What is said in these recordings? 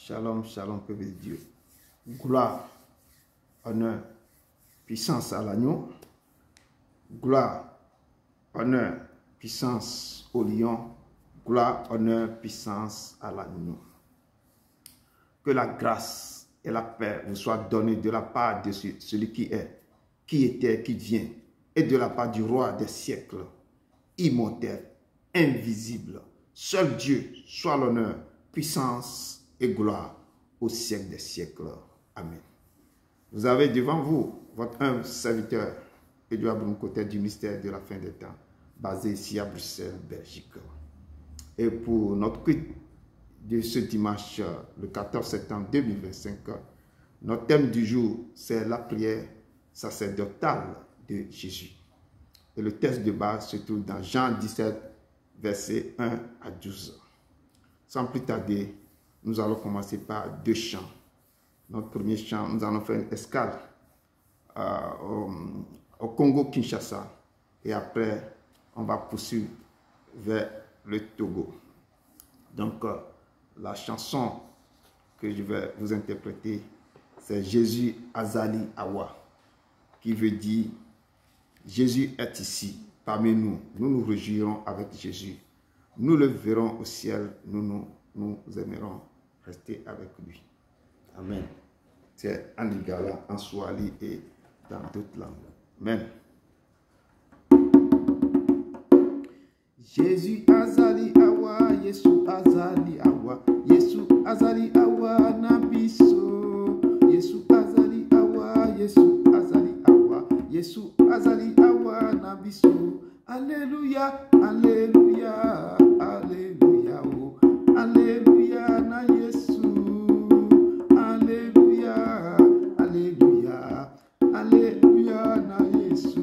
Shalom, shalom, peuple de Dieu. Gloire, honneur, puissance à l'agneau. Gloire, honneur, puissance au lion. Gloire, honneur, puissance à l'agneau. Que la grâce et la paix vous soient données de la part de celui qui est, qui était, qui vient, et de la part du roi des siècles, immortel, invisible. Seul Dieu soit l'honneur, puissance et gloire au siècle des siècles. Amen. Vous avez devant vous votre humble serviteur, Edouard Bruncotet du ministère de la fin des temps, basé ici à Bruxelles, Belgique. Et pour notre culte de ce dimanche, le 14 septembre 2025, notre thème du jour, c'est la prière sacerdotale de Jésus. Et le texte de base se trouve dans Jean 17, versets 1 à 12. Sans plus tarder, nous allons commencer par deux chants. Notre premier chant, nous allons faire une escale au Congo-Kinshasa. Et après, on va poursuivre vers le Togo. Donc, la chanson que je vais vous interpréter, c'est Jésus Azali Awa, qui veut dire Jésus est ici, parmi nous. Nous nous réjouirons avec Jésus. Nous le verrons au ciel. Nous aimerons rester avec lui. Amen. C'est en Lingala, en Swahili et dans d'autres langues. Amen. Jésus Azali Awa, Yesu Azali Awa, Yesu Azali Awa, Nabiso. Yesu Azali Awa, Yesu Azali Awa, Yesu Azali Awa, Nabiso. Alléluia, Alléluia, Alléluia, oh, Alléluia, na Yesu. Alléluia, Alléluia, Alléluia, na Yesu.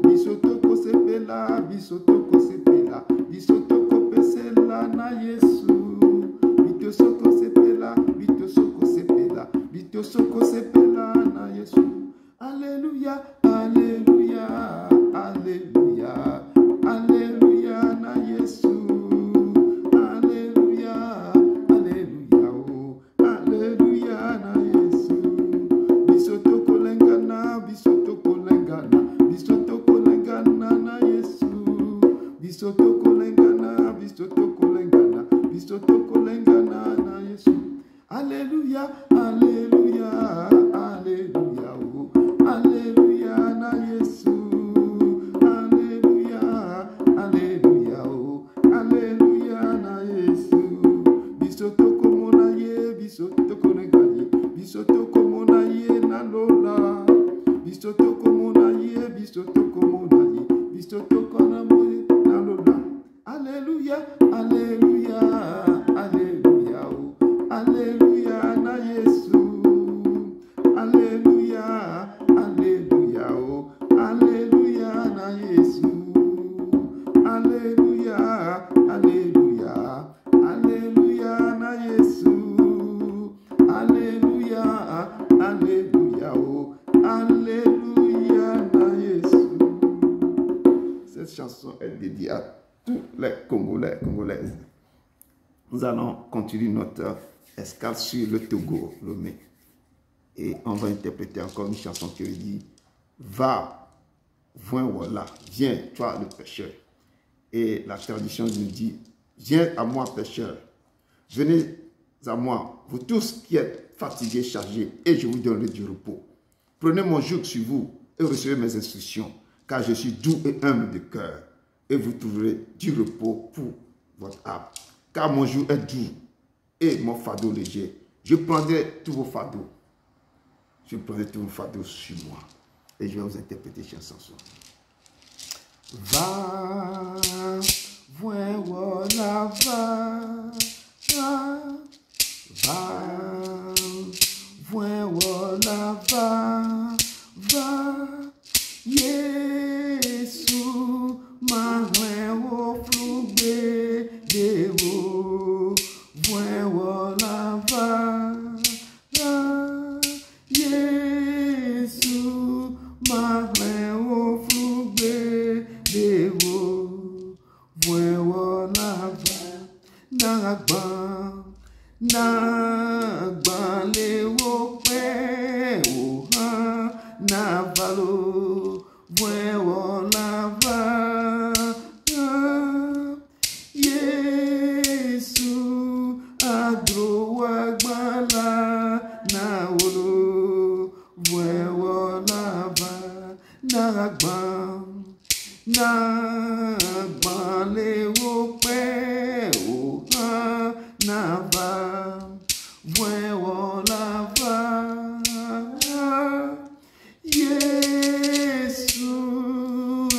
Bisotoko sepela, bisotoko sepela, bisotoko pesela na Yesu. Bitosoko sepela, bitosoko sepela, bitosoko sepela na Yesu. Alléluia, Alléluia, Alléluia, Alléluia na Yesu. Alléluia, Alléluia, oh, Alléluia na Yesu. Bisotoko lengana, bisotoko lengana, bisotoko lengana na Yesu. Bisotoko lengana, bisotoko lengana, bisotoko lengana na Yesu. Alléluia, Alléluia, Alléluia, oh, Alléluia na Yesu. Alléluia, Alléluia, oh, Alléluia na Yesu. Bisotoko monaye, bisotoko negaye, bisotoko monaye na lola. Bisotoko monaye, bisotoko monaye, bisotoko na moye na lola. Alléluia, Alléluia, Alléluia, oh, Alléluia na Yesu. Alléluia, Alléluia, oh, Alléluia na Yesu. Alléluia, Alléluia, Alléluia na Yesu. Alléluia, Alléluia, oh, Alléluia na Yesu. Cette chanson est dédiée à tous les Congolais, Congolaises. Nous allons continuer notre escale sur le Togo, Lomé. Et on va interpréter encore une chanson qui dit va, voilà, viens, toi le pécheur. Et la tradition nous dit viens à moi, pécheur. Venez à moi, vous tous qui êtes fatigués, chargés, et je vous donnerai du repos. Prenez mon joug sur vous et recevez mes instructions, car je suis doux et humble de cœur, et vous trouverez du repos pour votre âme. Car mon joug est doux et mon fardeau léger. Je prendrai tous vos fardeaux. Je prendrai tous vos fardeaux sur moi. Et je vais vous interpréter cette chanson. Va, voilà, voilà, va, Yesu, ma o flube de o, voilà, Yesu, ma o flube de o, voilà, na na gbale wo pe o han na valo bwe wo lava Yesu agro agbala na wolo bwe wo lava na gbale wo pe o han na va bwe wo lava Yesu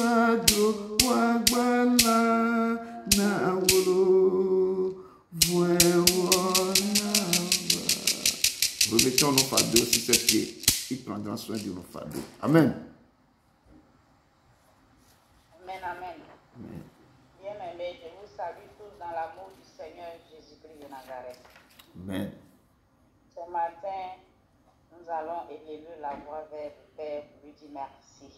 agro agbala na wolo bwe wo lava. Remettons nos fardeaux sur ses pieds. Il prendra soin de nos fardeaux. Amen. Bien-aimés, je vous salue tous dans l'amour du Seigneur Jésus-Christ de Nazareth. Amen. Ce matin, nous allons élever la voix vers le Père pour lui dire merci.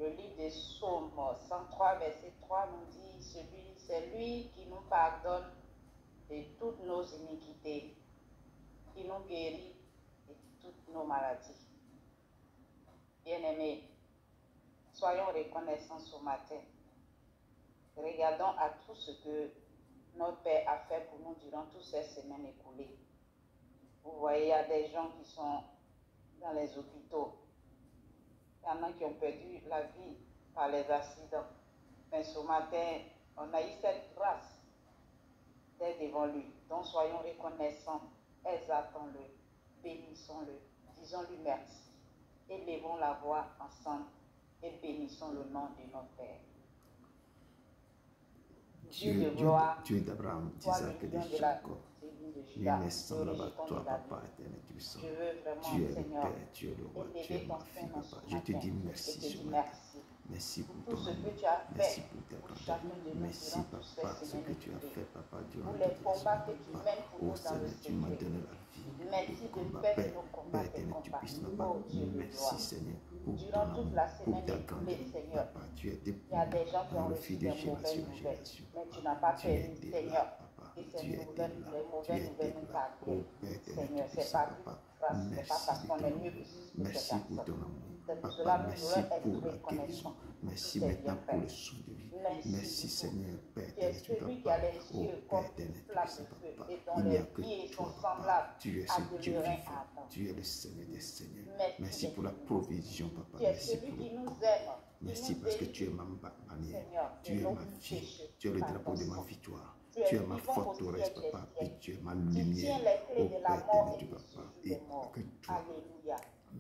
Le livre des Psaumes 103, verset 3 nous dit, c'est lui qui nous pardonne de toutes nos iniquités, qui nous guérit de toutes nos maladies. Bien-aimés, soyons reconnaissants ce matin. Regardons à tout ce que notre Père a fait pour nous durant toutes ces semaines écoulées. Vous voyez, il y a des gens qui sont dans les hôpitaux. Il y en a qui ont perdu la vie par les accidents. Mais ce matin, on a eu cette grâce d'être devant lui. Donc soyons reconnaissants, exaltons-le, bénissons-le, disons-lui merci. Élevons la voix ensemble et bénissons le nom de notre Père. Dieu d'Abraham, d'Isaac et de Jacob. Nous naissons là-bas, toi, Papa éternel, tu es saint. Tu es le Père, tu es le roi, tu es ma fille, Papa. Je te dis merci ce matin. Merci pour ton amour. Merci pour ta bonté. Merci, Papa, ce que tu as fait, Papa, durant toute la semaine, Papa. Oh Seigneur, tu m'as donné la vie. Merci pour Père éternel, tu puisses, Papa. Merci, Seigneur, pour ton amour, pour ta grandeur, Papa. Tu es depuis dans le fil de génération en génération. Tu es là, Papa. Tu es là. Tu es là. Oh Père éternel, tu puisses, Papa. Merci de ton amour. Merci pour ton amour. Papa, merci pour la guérison. Merci maintenant pour le souffle de vie. Merci Seigneur, Père éternel, tu Papa. Oh Père éternel, tu sais, Papa. Il n'y a que toi, Papa. Tu es ce Dieu vivant. Tu es le Seigneur des Seigneurs. Merci pour la provision, Papa. Merci pour le corps. Merci parce que tu es ma bannière. Tu es ma vie. Tu es le drapeau de ma victoire. Tu es ma forteresse, Papa. Et tu es ma lumière. Oh Père éternel, tu Papa. Et que toi.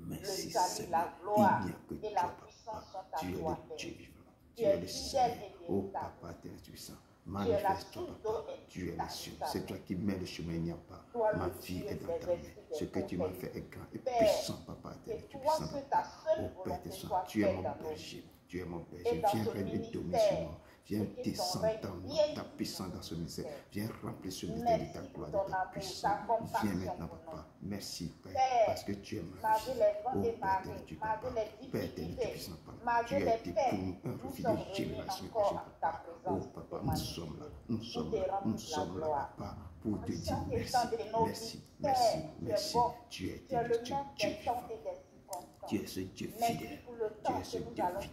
Merci Seigneur, il n'y a que toi, Papa. Tu es le Dieu vivant. Tu es le Seigneur. Oh Papa, tu es puissant. Manifeste-toi, Papa. Tu es le ciel. C'est toi qui mets le chemin, il n'y a pas. Ma vie est dans ta main. Ce que tu m'as fait est grand et puissant, Papa. Tu es puissant, Papa. Oh Père, tu es mon berger. Tu es mon berger. Viens régner dominer sur moi. Viens descendre dans ta puissance dans ce ministère. Viens remplir ce ministère de ta gloire, de ta puissance. Viens maintenant, Papa. Merci, Père, parce que tu es ma vie. Oh, Père éternel, tu Papa. Père éternel, tu puissant, Papa. Tu as été pour nous un refus de génération, Papa. Oh, Papa, nous sommes là. Nous sommes là. Nous sommes là, Papa, pour te dire merci. Merci, merci, merci. Tu es le Dieu vivant. Tu es ce Dieu fidèle. Tu es ce Dieu fidèle.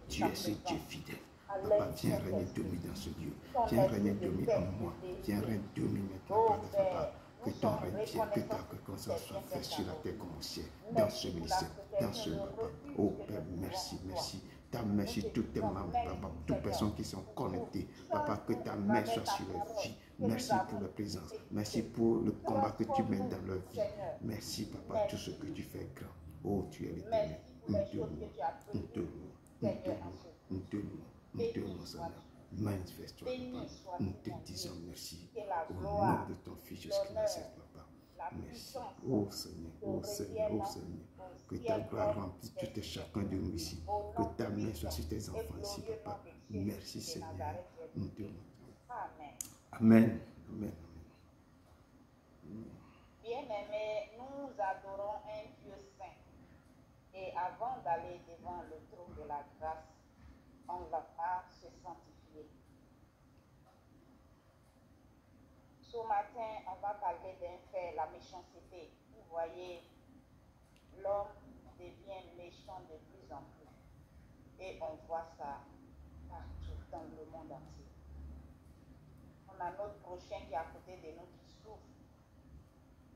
Tu es ce Dieu fidèle. Papa, viens régner dominer dans ce lieu. Viens régner dominer en moi. Viens régner dominer maintenant, Papa. Que ton règne vienne, que ta reconnaissance soit faite sur la terre comme au ciel, dans ce ministère, dans ce Papa. Oh Père, merci, merci. Ta main sur toutes tes membres, Papa, toutes personnes qui sont connectées. Papa, que ta main soit sur leur vie. Merci pour leur présence. Merci pour le combat que tu mènes dans leur vie. Merci, Papa, tout ce que tu fais grand. Oh, tu es l'éternel. Nous te louons, nous te louons, nous te louons, nous te louons. Nous te louons, Seigneur. Manifeste-toi, Papa. Nous te disons merci. Au nom de ton Fils Jésus-Christ, Papa. Merci. Oh Seigneur, oh Seigneur, oh Seigneur. Que ta gloire remplisse tout et chacun de nous ici. Que ta main soit sur tes enfants ici, Papa. Merci, Seigneur. Nous te louons. Amen. Amen. Bien-aimés, nous adorons un Dieu saint. Et avant d'aller devant le trône de la grâce, on va pas se sanctifier. Ce matin, on va parler d'un fait, la méchanceté. Vous voyez, l'homme devient méchant de plus en plus. Et on voit ça partout dans le monde entier. On a notre prochain qui est à côté de nous qui souffre,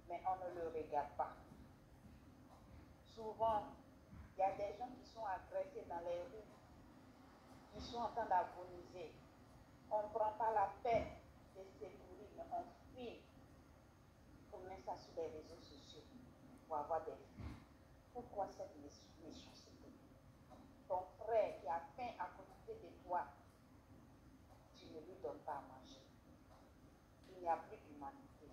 mais on ne le regarde pas. Souvent, il y a des gens qui sont agressés dans les rues, qui sont en train d'agoniser. On ne prend pas la peine de secourir, mais on filme. On met ça sur les réseaux sociaux pour avoir des vues. Pourquoi cette méchanceté? Ton frère qui a faim à côté de toi, tu ne lui donnes pas à manger. Il n'y a plus d'humanité.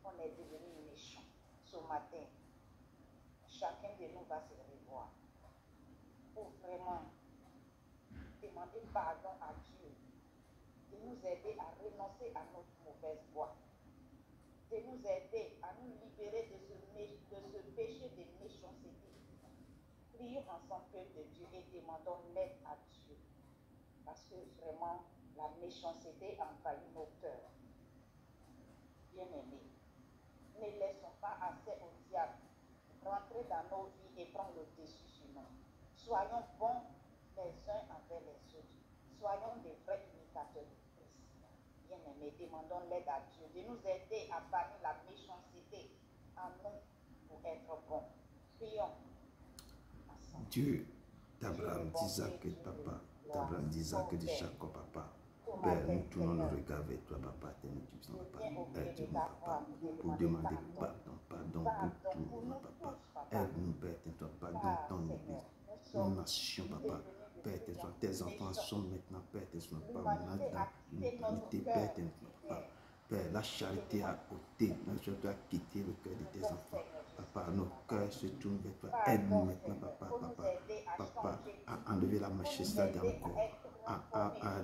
On est devenu méchant. Ce matin, chacun de nous va se revoir pour vraiment demander pardon à Dieu, de nous aider à renoncer à notre mauvaise voie, de nous aider à nous libérer de ce péché de méchanceté. Prions ensemble, peuple de Dieu, et demandons l'aide à Dieu. Parce que vraiment, la méchanceté envahit nos cœurs. Bien-aimés, ne laissons pas assez au diable rentrer dans nos vies et prendre le dessus sur nous. Soyons bons les uns envers les autres. Soyons des vrais imitateurs de Christ. Bien-aimés, demandons l'aide à Dieu de nous aider à bannir la méchanceté en nous pour être bons. Prions. Dieu d'Abraham, d'Isaac et de papa, d'Abraham, d'Isaac et de Jacob, papa. Père, nous tournons le regard vers toi, papa, papa. Aide-nous, papa, pour demander pardon pour tout, papa. Aide-nous, Père, toi, pardon dans nos nations, papa. Père, tes enfants sont maintenant, Père, pas malades dans l'humanité, Père, papa. Père, la charité a ôté, tu as quitté le cœur de tes enfants. Papa, nos cœurs se tournent vers toi. Aide-nous maintenant, papa, à enlever la majesté dans le corps, à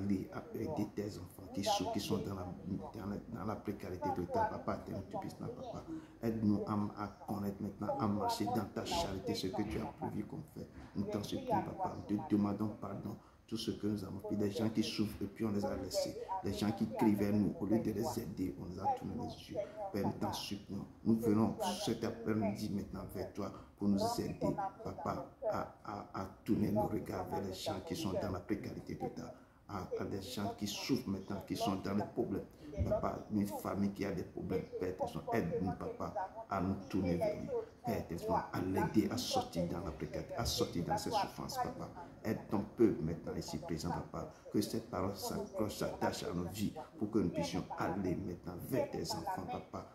aider tes enfants qui sont dans la précarité totale. Papa, tu puisses, papa. Aide-nous à connaître maintenant, à marcher dans ta charité, ce que tu as prévu qu'on fait. Nous t'en supplions, papa. Nous te demandons pardon. Tout ce que nous avons fait, des gens qui souffrent et puis on les a laissés, des gens qui crient vers nous, au lieu de les aider, on les a tourné les yeux. Père, nous t'en supplions. Nous venons cet après-midi maintenant vers toi pour nous aider, papa, à tourner nos regards vers les gens qui sont dans la précarité totale, à des gens qui souffrent maintenant, qui sont dans les problèmes. Papa, une famille qui a des problèmes, Père, aide-nous, papa, à nous tourner vers lui. Père, à l'aider à sortir dans la précarité, à sortir dans ses souffrances, papa. Aide ton peuple maintenant ici présent, papa. Que cette parole s'accroche, s'attache à nos vies pour que nous puissions aller maintenant vers tes enfants, papa,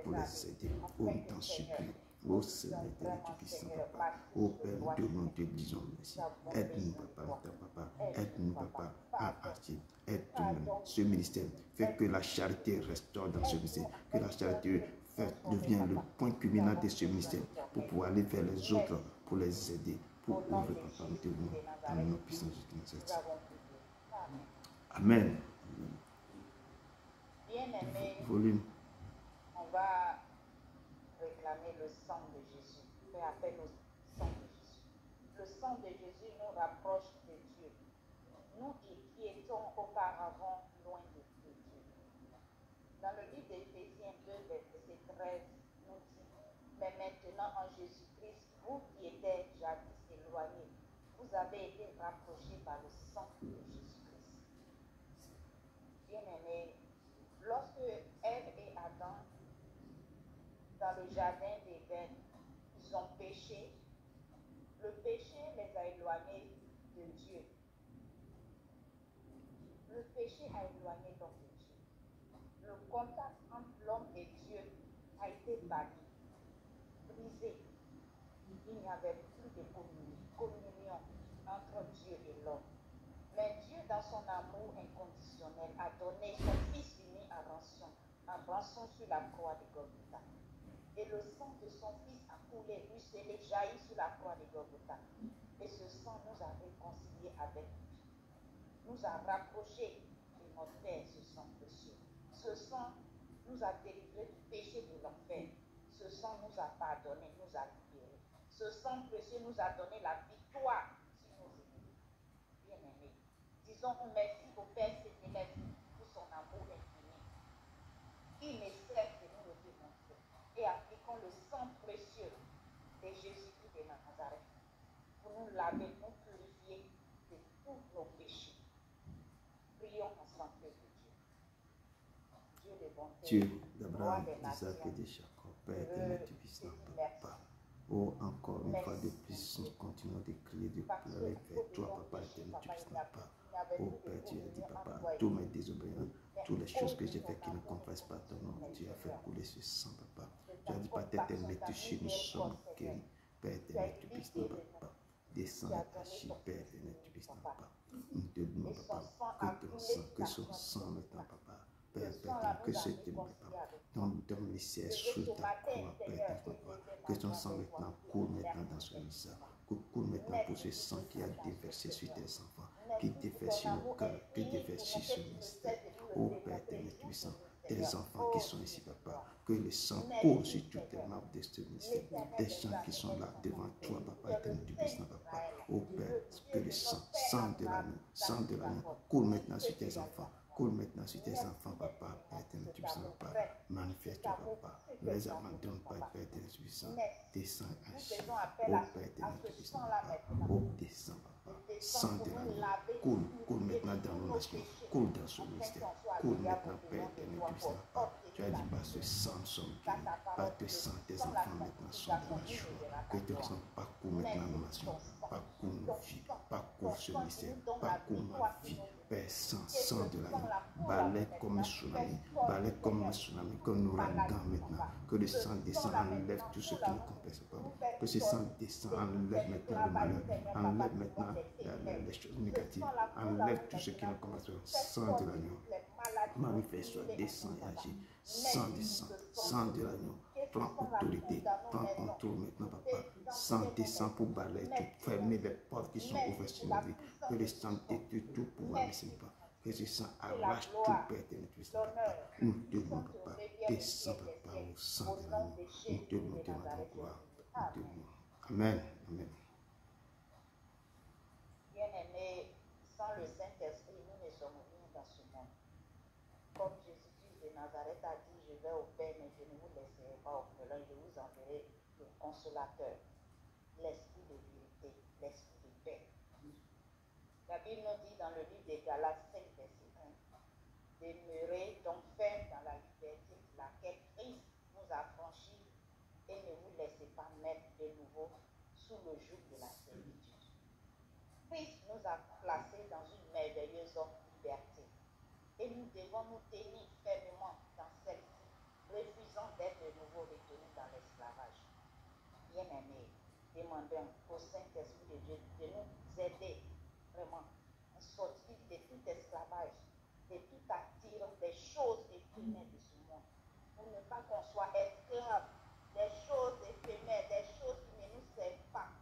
pour les aider. Oh, nous t'en supplie. Oh Seigneur, tu puissant, papa. Oh Père, nous te disons merci. Aide-nous, papa. Aide-nous, papa, à agir. Aide-nous, ce ministère. Fais que la charité restaure dans ce ministère. Que la charité devienne le point culminant de ce ministère pour pouvoir aller vers les autres, pour les aider. Pour ouvrir, papa, nous te demandons dans le nom puissant de Jésus. Amen. Bien-aimé, Volume. on va réclamer le sang de Jésus. Fais appel au sang de Jésus. Le sang de Jésus nous rapproche de Dieu. Nous qui étions auparavant loin de Dieu. Dans le livre d'Éphésiens 2, verset 13, nous dit: mais maintenant en Jésus-Christ, vous qui étiez jadis éloignés, vous avez été rapprochés par le sang de Jésus-Christ. Bien-aimés, lorsque Ève et Adam, dans le jardin d'Éden, ils ont péché, le péché les a éloignés de Dieu. Le péché a éloigné l'homme de Dieu. Le contact entre l'homme et Dieu a été banni, brisé. Il n'y avait plus de communion entre Dieu et l'homme. Mais Dieu, dans son amour inconditionnel, a donné son Fils unique en rançon sur la croix de Golgotha. Et le sang de son Fils a coulé, ruisselé, jailli sur la croix de Golgotha. Et ce sang nous a réconciliés avec lui. Nous a rapprochés de notre Père, ce sang précieux. Ce sang nous a délivrés du péché de l'enfer. Ce sang nous a pardonnés, nous a libérés. Ce sang précieux nous a donné la victoire sur nos ennemis. Bien-aimés, disons merci au Père céleste pour son amour infini. qui ne cesse de nous le démontrer. Et appliquons le sang précieux de Jésus-Christ de Nazareth pour nous laver, nous purifier de tous nos péchés. Prions ensemble, Dieu. Dieu de bonté, Dieu d'Abraham, d'Isaac et de Jacob, Père éternel, tu puisses papa. Oh, encore une fois de plus, nous continuons de crier, de pleurer vers toi, papa éternel, tu puisses papa. Oh, Père, tu as dit, papa, tous mes désobéissants, toutes les choses que j'ai faites qui ne confessent pas ton nom, tu as fait couler ce sang, papa. Tu as dit, Père éternel, touché, nous sommes guéris. Père éternel, tu puisses papa. Descends et agis, Père éternel, tu puisses papa. Nous te demandons, papa, que ton sang, que son sang maintenant, papa. Père, que ce papa, donne les sièges sous ta croix, Père, que ton sang maintenant coule maintenant dans ce ministère, coule maintenant pour ce sang qui a déversé sur tes enfants, qui déverse sur nos cœurs, qui déverse sur ce ministère. Oh Père, puissant, tes enfants qui sont ici, papa, que le sang coule sur toutes les membres de ce ministère, des gens qui sont là devant toi, papa, éternel, tu puisses, papa. Oh Père, que le sang de l'agneau, coule maintenant sur tes enfants. Coule maintenant sur tes enfants, papa, Père éternel, tu puisses, papa. Manifeste-toi, papa. Ne les abandonne pas, Père éternel, tu puisses. Descends, agis. Oh Père éternel, tu puisses, papa. Oh, descends, papa. Sang de l'agneau. Coule maintenant dans nos nations. Coule dans ce ministère. Coule maintenant, Père éternel, tu puisses, papa. Tu as dit, par ce sang, nous sommes guéris. Par ce sang, tes enfants maintenant sont dans la joie. Que ton sang parcourt maintenant nos nations. Parcours nos vies. Parcours ce ministère. Parcours ma vie. Père, sang de l'agneau, balai comme un tsunami, que nous ouragans maintenant, que le sang descend, enlève tout ce qui ne compense pas, que ce sang descend, enlève maintenant le malheur, enlève maintenant les choses négatives, enlève tout ce qui ne compense pas, sang de l'agneau, manifeste-toi, descend et agit, sang de l'agneau, prends autorité, prends contrôle maintenant, papa. Sang descend pour balayer tout, fermer les portes qui sont ouvertes sur nos vies. Que le sang détruit tout pouvoir, mais ce n'est pas. Que ce sang arrache tout, Père éternel, papa. Nous te demandons, papa, descends, papa, au sang de l'agneau. Nous te demandons notre gloire. Nous te demandons. Amen. Amen. Bien-aimés, sans le Saint-Esprit, nous ne sommes rien dans ce monde. Comme Jésus-Christ de Nazareth a dit, je vais au Père, mais je ne vous laisserai pas orphelin, je vous enverrai le consolateur, l'esprit de vérité, l'esprit de paix. La Bible nous dit dans le livre des Galates 5, verset 1, demeurez donc ferme dans la liberté de laquelle Christ nous a franchis et ne vous laissez pas mettre de nouveau sous le joug de la servitude. Christ nous a placés dans une merveilleuse liberté et nous devons nous tenir fermement dans celle-ci, refusant d'être de nouveau retenus dans l'esclavage. Bien-aimés, demandons au Saint-Esprit de Dieu de nous aider vraiment à sortir de tout esclavage, de tout attire des choses éphémères de ce monde, pour ne pas qu'on soit esclave des choses éphémères, des choses qui ne nous servent pas.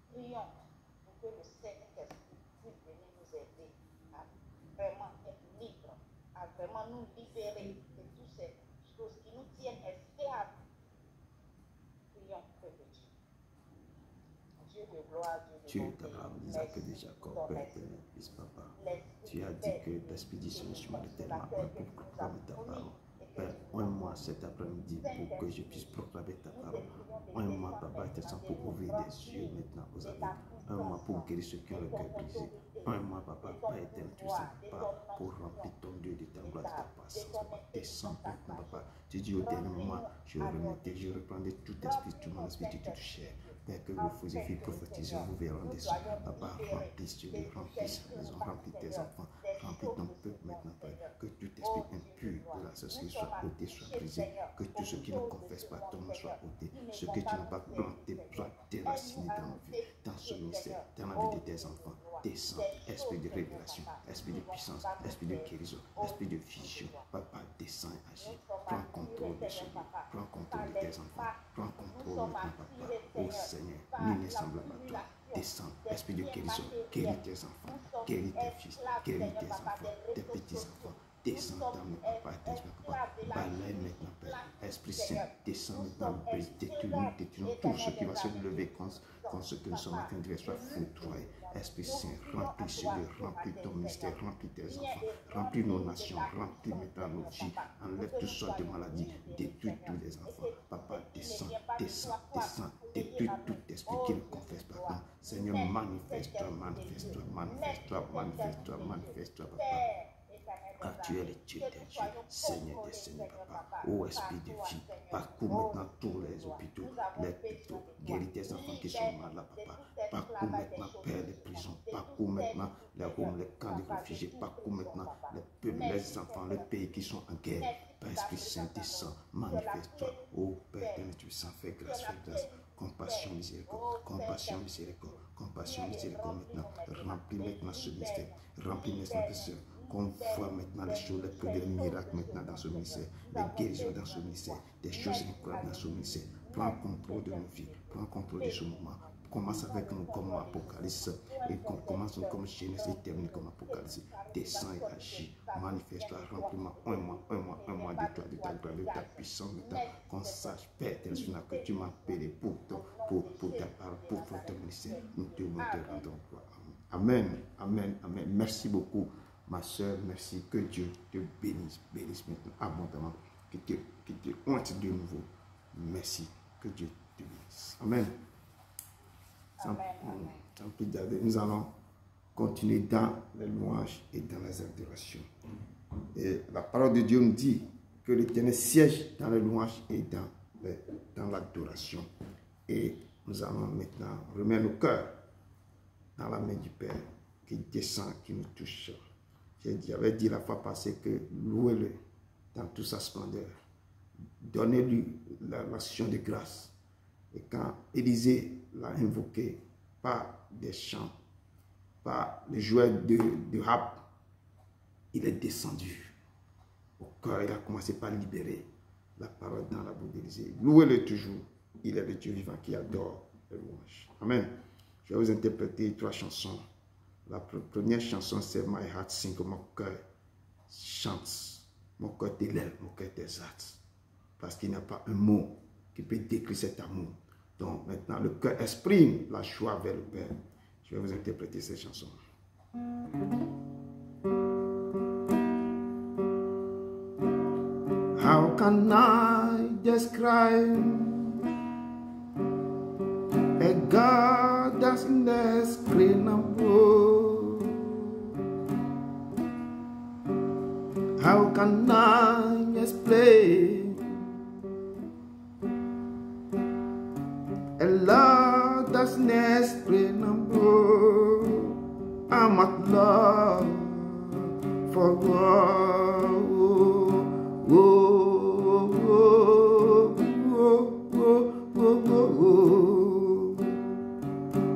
Prions pour que le Saint-Esprit puisse venir nous aider à vraiment être libres, à vraiment nous libérer de toutes ces choses qui nous tiennent esclaves. Prions pour que Dieu. Dieu de gloire, Dieu d'Abraham, d'Isaac et de Jacob, Père éternel, fils papa. Tu as dit que l'expédition est sur le terrain pour proclamer ta parole. Père, oins-moi cet après-midi pour que je puisse proclamer ta parole. Oins-moi, papa, pour ouvrir des yeux maintenant aux aveugles. Oins-moi pour guérir ceux qui ont le cœur brisé. Oins-moi, papa, Père éternel, tu sais, papa, pour remplir ton Dieu de ta gloire, de ta patience, papa. Descends maintenant, papa. Tu dis au dernier moment, je remettais, je reprendais tout esprit, tout mon esprit, toute chair. Père, que vous faisiez prophétiser, vous verrez des yeux. Papa, remplisse Dieu, remplisse la maison, remplis tes enfants, remplis ton peuple maintenant, Père. Que tout esprit impur de la sorcellerie soit ôté, soit brisé. Que tout ce qui ne confesse pas ton nom soit ôté. Ce que tu n'as pas planté soit déraciné dans nos vies, dans ce ministère, dans la vie de tes enfants. Descends, esprit de révélation, esprit de puissance, esprit de guérison, esprit de vision. Papa, descends et agis. Prends contrôle de ce lieu, prends contrôle de tes enfants, prends contrôle maintenant, papa. Oh Seigneur, nul n'est semblable à toi. Descends, esprit de guérison, guéris tes enfants, guéris tes fils, guéris tes enfants, tes petits-enfants. Descends dans mes papa, tes papa, balaye maintenant, Père. Esprit Saint, descends maintenant, détruis tout ce qui va se lever contre ce que nous sommes en train de faire, soit foudroyé. Esprit Saint, remplis ce lieu, remplis ton ministère, remplis tes enfants, remplis nos nations, remplis maintenant nos vies, enlève toutes sortes de maladies, détruis tous les enfants. Papa, descends, descends, descends, détruis tout esprit qui ne confesse pas. Non. Seigneur, manifeste-toi, manifeste-toi, manifeste-toi, manifeste-toi, manifeste-toi, Papa. Ah, tu es le Dieu des dieux, Seigneur des seigneurs, Papa. Ô Esprit de vie, parcours maintenant tous les hôpitaux, guéris tes enfants qui sont malades, Papa. Parcours maintenant, Père, les prisons, parcours maintenant les Roms, les camps de réfugiés, parcours maintenant les peuples, les enfants, les pays qui sont en guerre. Père Esprit Saint, descends, manifeste-toi. Ô Père, tu sens, fais grâce, fais grâce. Compassion, miséricorde, compassion, miséricorde, compassion, miséricorde maintenant. Remplis maintenant ce mystère, remplis maintenant ce qu'on voit maintenant les choses, les preuves, les miracles maintenant dans ce ministère, les guérisons dans ce ministère, des choses incroyables dans ce ministère. Prends contrôle de nos vies, prends contrôle de ce moment. Commence avec nous comme Apocalypse et commence comme Genèse et termine comme Apocalypse. Descends et agis, manifeste-toi, remplis-moi un mois de toi, de ta gloire, de ta puissance maintenant. Qu'on sache, Père, tel que tu m'as appelé pour ta parole, pour ton ministère. Nous te rendons gloire. Amen, amen, amen. Merci beaucoup. Ma soeur, merci, que Dieu te bénisse maintenant abondamment, que te honte de nouveau. Merci, que Dieu te bénisse. Amen. Sans plus tarder, nous allons continuer dans les louanges et dans les adorations. Et la parole de Dieu nous dit que l'Éternel siège dans les louanges et dans l'adoration. Et nous allons maintenant remettre nos cœurs dans la main du Père qui descend, qui nous touche. J'avais dit la fois passée que louez-le dans toute sa splendeur. Donnez-lui l'action de grâce. Et quand Élisée l'a invoqué par des chants, par les jouets de harpe, il est descendu au cœur. Il a commencé par libérer la parole dans la bouche d'Élisée. Louez-le toujours. Il est le Dieu vivant qui adore les louanges. Amen. Je vais vous interpréter 3 chansons. La première chanson, c'est My Heart Sing, mon cœur chante, mon cœur t'élève, mon cœur t'exalte. Parce qu'il n'y a pas un mot qui peut décrire cet amour. Donc maintenant, le cœur exprime la joie vers le Père. Je vais vous interpréter cette chanson. How can I describe a God that's indescribable? How can I explain a love that's inexplainable? I'm at love for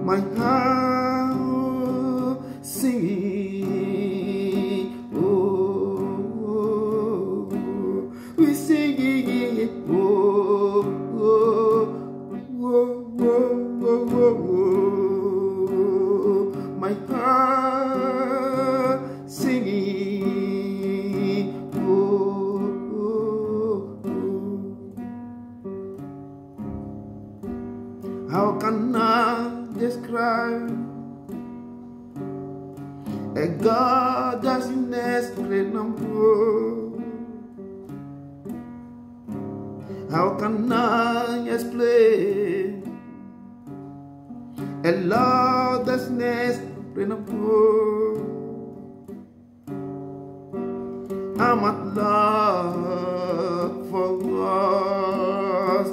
my heart singing, we singing, my heart singing, how can I describe a God that's inexplainable? How can I explain a love that's inexplainable? I'm at love for us.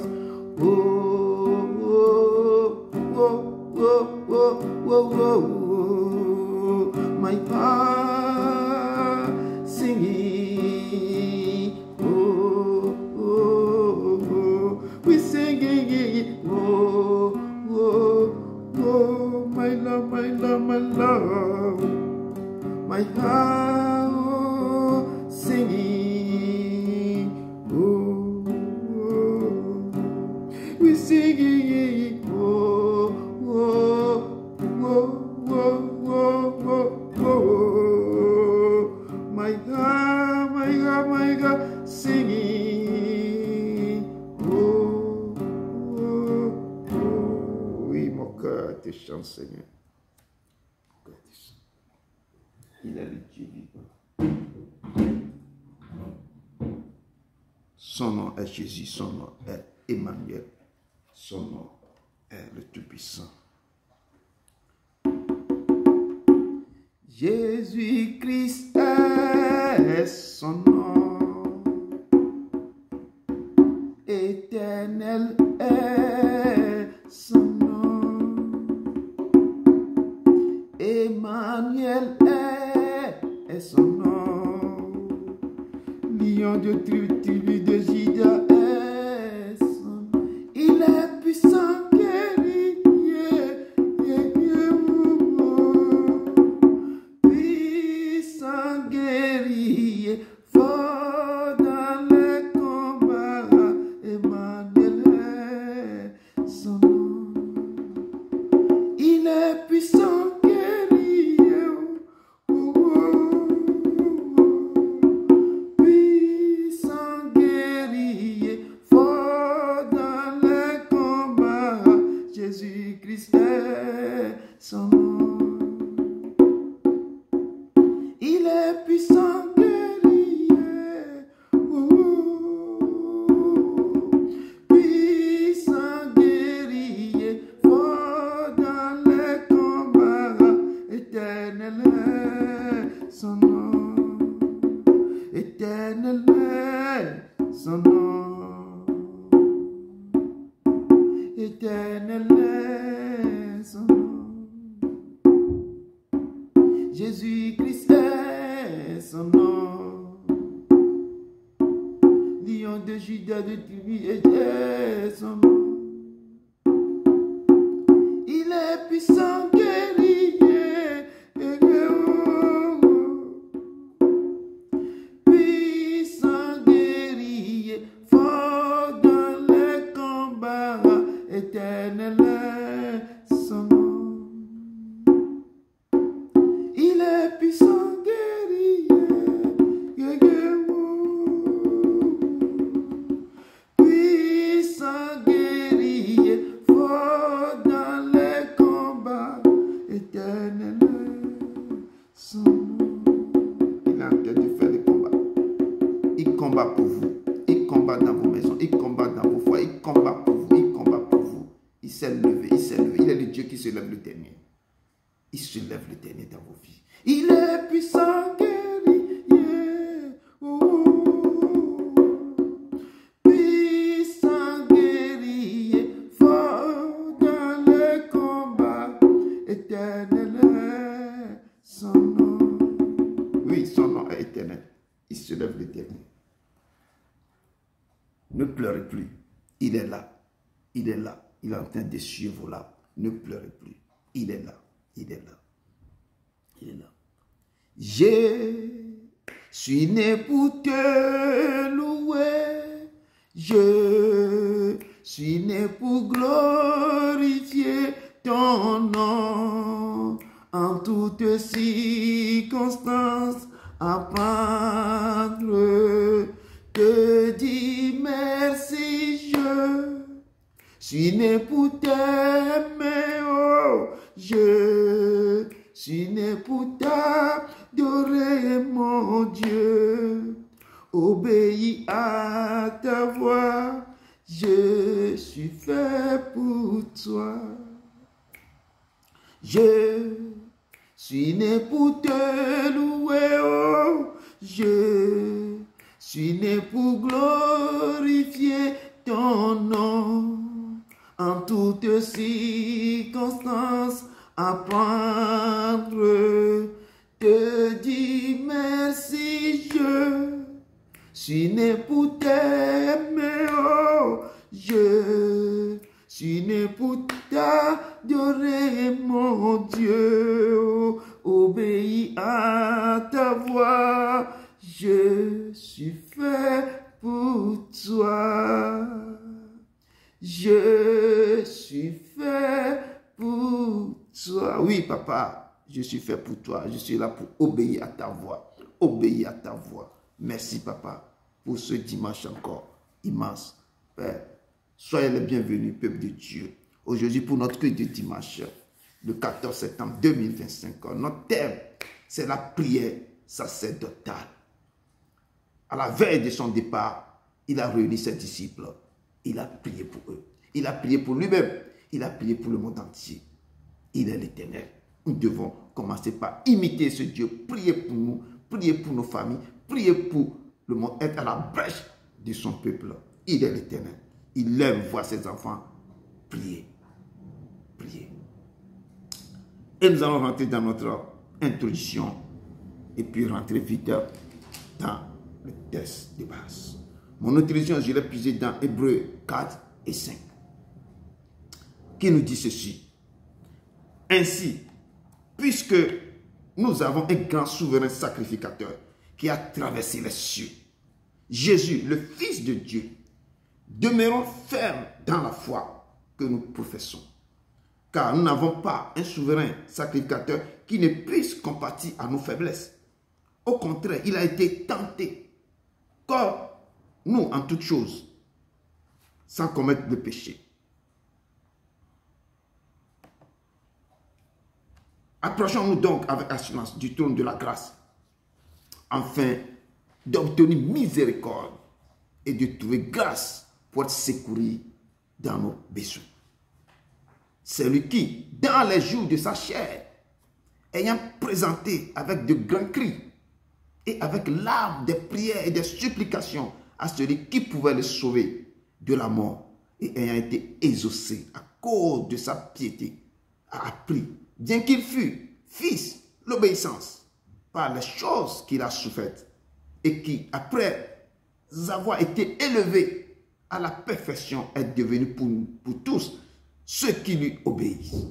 My heart singing, we singing, my love, my love, my love, my heart singing, we tes chances, Seigneur. Pourquoi tes chances? Il est le Dieu vivant. Son nom est Jésus, son nom est Emmanuel, son nom est le Tout-Puissant. Jésus-Christ est son nom, Éternel est son nom, Emmanuel est son nom, Lion de tribu de Juda est son nom, il est puissant, guerrier, puissant, guerrier, fort dans les combats, Emmanuel est son nom, il est puissant, guerrier, puissant, guerrier, fort dans les combats, Jésus-Christ est son nom. Il est puissant, guerrier, puissant, guerrier, fort dans les combats, éternel est son nom, éternel est son nom, éternel est son nom. Jésus-Christ est son nom, Lion de Juda de tribu est son nom. Il est puissant, guerrier, puissant, guerrier, fort dans les combats, éternel est son nom. Il est puissant, guerrier, puissant, guerrier, fort dans les combats, éternel est son nom. Il est en train de faire des combats. Il combat pour vous. Il combat dans vos maisons. Il combat dans vos foyers. Il combat pour vous. Il combat pour vous. Il s'est levé. Il s'est levé. Il est le Dieu qui se lève le dernier. Il se lève le dernier dans vos vies. Il est puissant, guerrier, puissant, guerrier, fort dans les combats, éternel est son nom. Oui, son nom est éternel. Il se lève le dernier. Ne pleurez plus. Il est là. Il est là. Il est en train de suivre là. Ne pleurez plus. Il est là. Il est là. Il est là. Je suis né pour te louer. Je suis né pour glorifier ton nom. En toutes circonstances, apprendre. Te dis merci, je suis né pour t'aimer, oh, je suis né pour t'adorer, mon Dieu. Obéis à ta voix, je suis fait pour toi. Je suis né pour te louer, oh, je suis né pour glorifier ton nom. En toutes circonstances, apprendre, te dis merci, je suis né pour t'aimer, oh, je suis né pour t'adorer, mon Dieu, oh, obéis à ta voix, je suis fait pour toi. Je suis fait pour toi. Oui, papa, je suis fait pour toi. Je suis là pour obéir à ta voix. Obéir à ta voix. Merci, papa, pour ce dimanche encore immense. Père, soyez les bienvenus, peuple de Dieu. Aujourd'hui, pour notre culte de dimanche, le 14 septembre 2025. Notre thème, c'est la prière sacerdotale. À la veille de son départ, il a réuni ses disciples. Il a prié pour eux. Il a prié pour lui-même. Il a prié pour le monde entier. Il est l'Éternel. Nous devons commencer par imiter ce Dieu, prier pour nous, prier pour nos familles, prier pour le monde, être à la brèche de son peuple. Il est l'Éternel. Il aime voir ses enfants prier. Prier. Et nous allons rentrer dans notre introduction et puis rentrer vite dans le test de base. Mon introduction, je l'ai puisée dans Hébreux 4 et 5, qui nous dit ceci. Ainsi, puisque nous avons un grand souverain sacrificateur qui a traversé les cieux, Jésus, le Fils de Dieu, demeurons fermes dans la foi que nous professons. Car nous n'avons pas un souverain sacrificateur qui ne puisse compatir à nos faiblesses. Au contraire, il a été tenté, comme nous en toutes choses, sans commettre de péché. Approchons-nous donc avec assurance du trône de la grâce, afin d'obtenir miséricorde et de trouver grâce pour être secouru dans nos besoins. C'est lui qui, dans les jours de sa chair, ayant présenté avec de grands cris et avec larmes des prières et des supplications à celui qui pouvait le sauver de la mort, et ayant été exaucé à cause de sa piété, a appris, bien qu'il fût fils, l'obéissance par les choses qu'il a souffertes, et qui, après avoir été élevé à la perfection, est devenu pour tous ceux qui lui obéissent,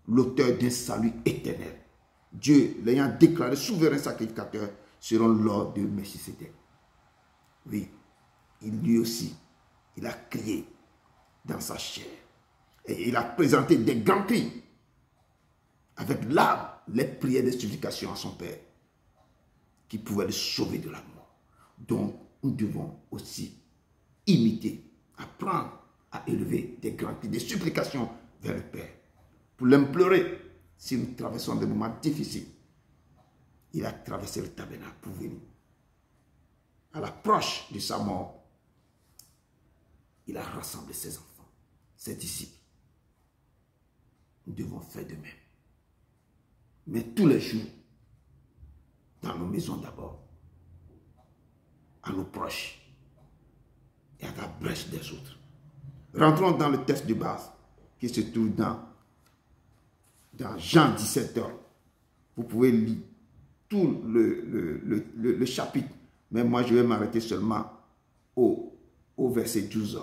l'auteur d'un salut éternel. Dieu l'ayant déclaré souverain sacrificateur selon l'ordre de Melchisédek. Oui, lui aussi, il a crié dans sa chair. Et il a présenté des grands cris avec larmes, les prières de supplication à son Père qui pouvait le sauver de la mort. Donc, nous devons aussi imiter, apprendre à élever des grands cris, des supplications vers le Père. Pour l'implorer, si nous traversons des moments difficiles, il a traversé le tabernacle pour venir. À l'approche de sa mort, il a rassemblé ses enfants, ses disciples. Nous devons faire de même. Mais tous les jours, dans nos maisons d'abord, à nos proches et à la brèche des autres. Rentrons dans le texte de base qui se trouve dans Jean 17. Vous pouvez lire tout le chapitre, mais moi je vais m'arrêter seulement au verset 12.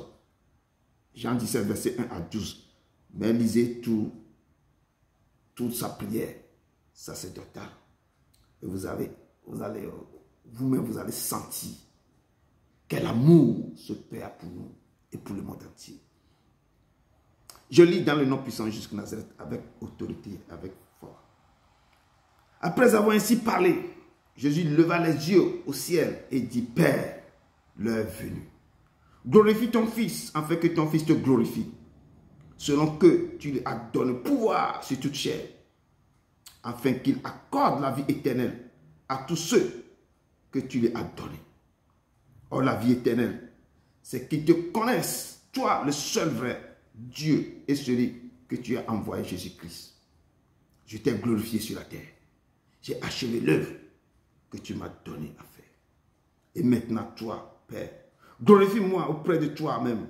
Jean 17, verset 1 à 12. Mais lisez toute sa prière sacerdotale. Et vous allez vous-même, vous allez sentir quel amour ce Père a pour nous et pour le monde entier. Je lis dans le nom puissant jusqu'à Nazareth avec autorité, avec foi. Après avoir ainsi parlé, Jésus leva les yeux au ciel et dit, Père, l'heure est venue. Glorifie ton Fils, afin que ton Fils te glorifie, selon que tu lui as donné pouvoir sur toute chair, afin qu'il accorde la vie éternelle à tous ceux que tu lui as donnés. Or, la vie éternelle, c'est qu'ils te connaissent, toi, le seul vrai Dieu, et celui que tu as envoyé, Jésus-Christ. Je t'ai glorifié sur la terre. J'ai achevé l'œuvre que tu m'as donnée à faire. Et maintenant, toi, Père, glorifie-moi auprès de toi-même,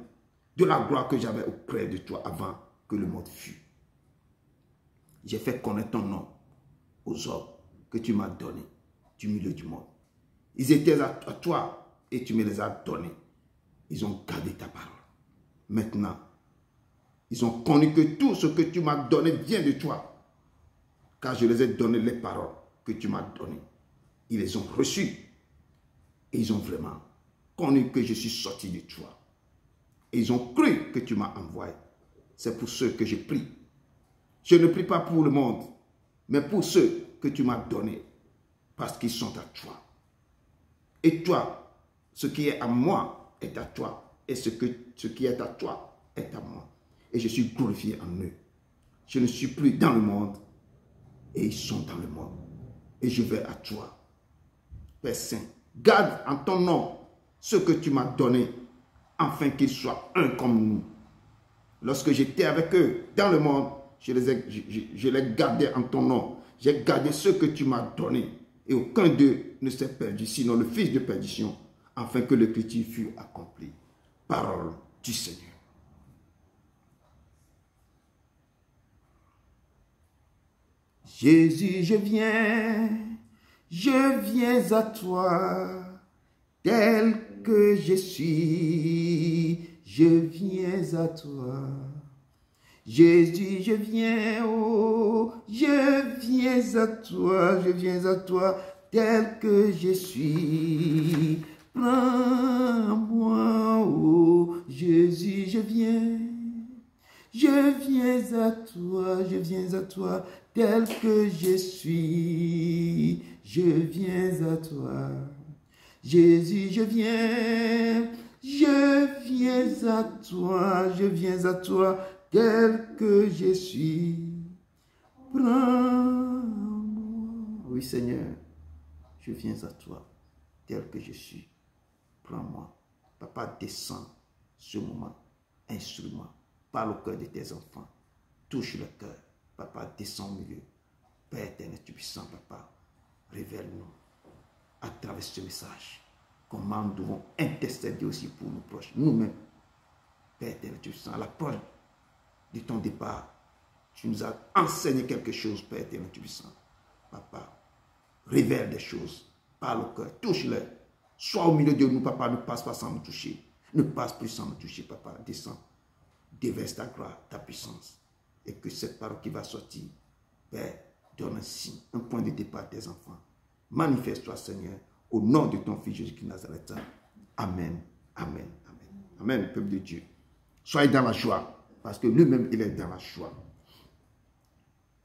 de la gloire que j'avais auprès de toi avant que le monde fût. J'ai fait connaître ton nom aux hommes que tu m'as donnés du milieu du monde. Ils étaient à toi et tu me les as donnés. Ils ont gardé ta parole. Maintenant, ils ont connu que tout ce que tu m'as donné vient de toi. Car je les ai donné les paroles que tu m'as données. Ils les ont reçues. Et ils ont vraiment connu que je suis sorti de toi. Et ils ont cru que tu m'as envoyé. C'est pour ceux que je prie. Je ne prie pas pour le monde, mais pour ceux que tu m'as donnés, parce qu'ils sont à toi. Et toi, ce qui est à moi est à toi. Et ce qui est à toi est à moi. Et je suis glorifié en eux. Je ne suis plus dans le monde et ils sont dans le monde. Et je vais à toi. Père Saint, garde en ton nom ce que tu m'as donné afin qu'ils soient un comme nous. Lorsque j'étais avec eux dans le monde, je les gardais en ton nom. J'ai gardé ce que tu m'as donné et aucun d'eux ne s'est perdu, sinon le fils de perdition, afin que l'écriture fût accomplie. Parole du Seigneur. Jésus, je viens à toi, tel que je suis, je viens à toi. Jésus, je viens à toi, tel que je suis. Prends-moi, oh Jésus, je viens à toi, tel que je suis. Je viens à toi. Jésus, je viens à toi, tel que je suis. Prends-moi. Oui, Seigneur, je viens à toi, tel que je suis. Prends-moi. Papa, descends ce moment. Instruis-moi. Parle au cœur de tes enfants. Touche le cœur. Papa, descends au milieu. Père éternel, tu puissant, Papa, révèle-nous à travers ce message comment nous devons intercéder aussi pour nos proches. Nous-mêmes, Père éternel, tu puissant, à l'approche de ton départ, tu nous as enseigné quelque chose, Père éternel, tu puissant. Papa, révèle des choses. Parle au cœur. Touche-le. Sois au milieu de nous, Papa. Ne passe pas sans nous toucher. Ne passe plus sans nous toucher, Papa. Descends. Déverse ta gloire, ta puissance. Et que cette parole qui va sortir, Père, donne un signe, un point de départ à tes enfants. Manifeste-toi, Seigneur, au nom de ton Fils Jésus-Christ Nazareth. Amen, amen, amen. Amen, peuple de Dieu. Soyez dans la joie, parce que lui-même, il est dans la joie.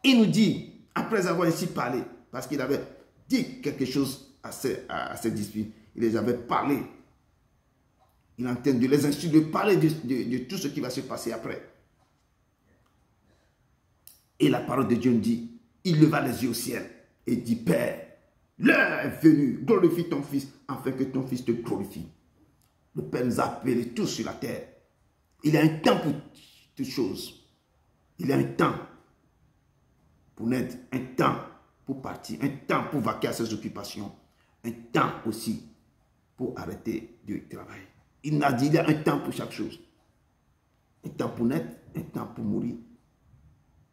Il nous dit, après avoir ainsi parlé, parce qu'il avait dit quelque chose à ses disciples, il les avait parlé. Il est en train de les instruire, de parler de tout ce qui va se passer après. Et la parole de Dieu nous dit, il leva les yeux au ciel et dit, Père, l'heure est venue, glorifie ton Fils, afin que ton Fils te glorifie. Le Père nous a appelés tous sur la terre. Il y a un temps pour toutes choses. Il y a un temps pour naître, un temps pour partir, un temps pour vaquer à ses occupations, un temps aussi pour arrêter de travailler. Il a dit, il y a un temps pour chaque chose. Un temps pour naître, un temps pour mourir,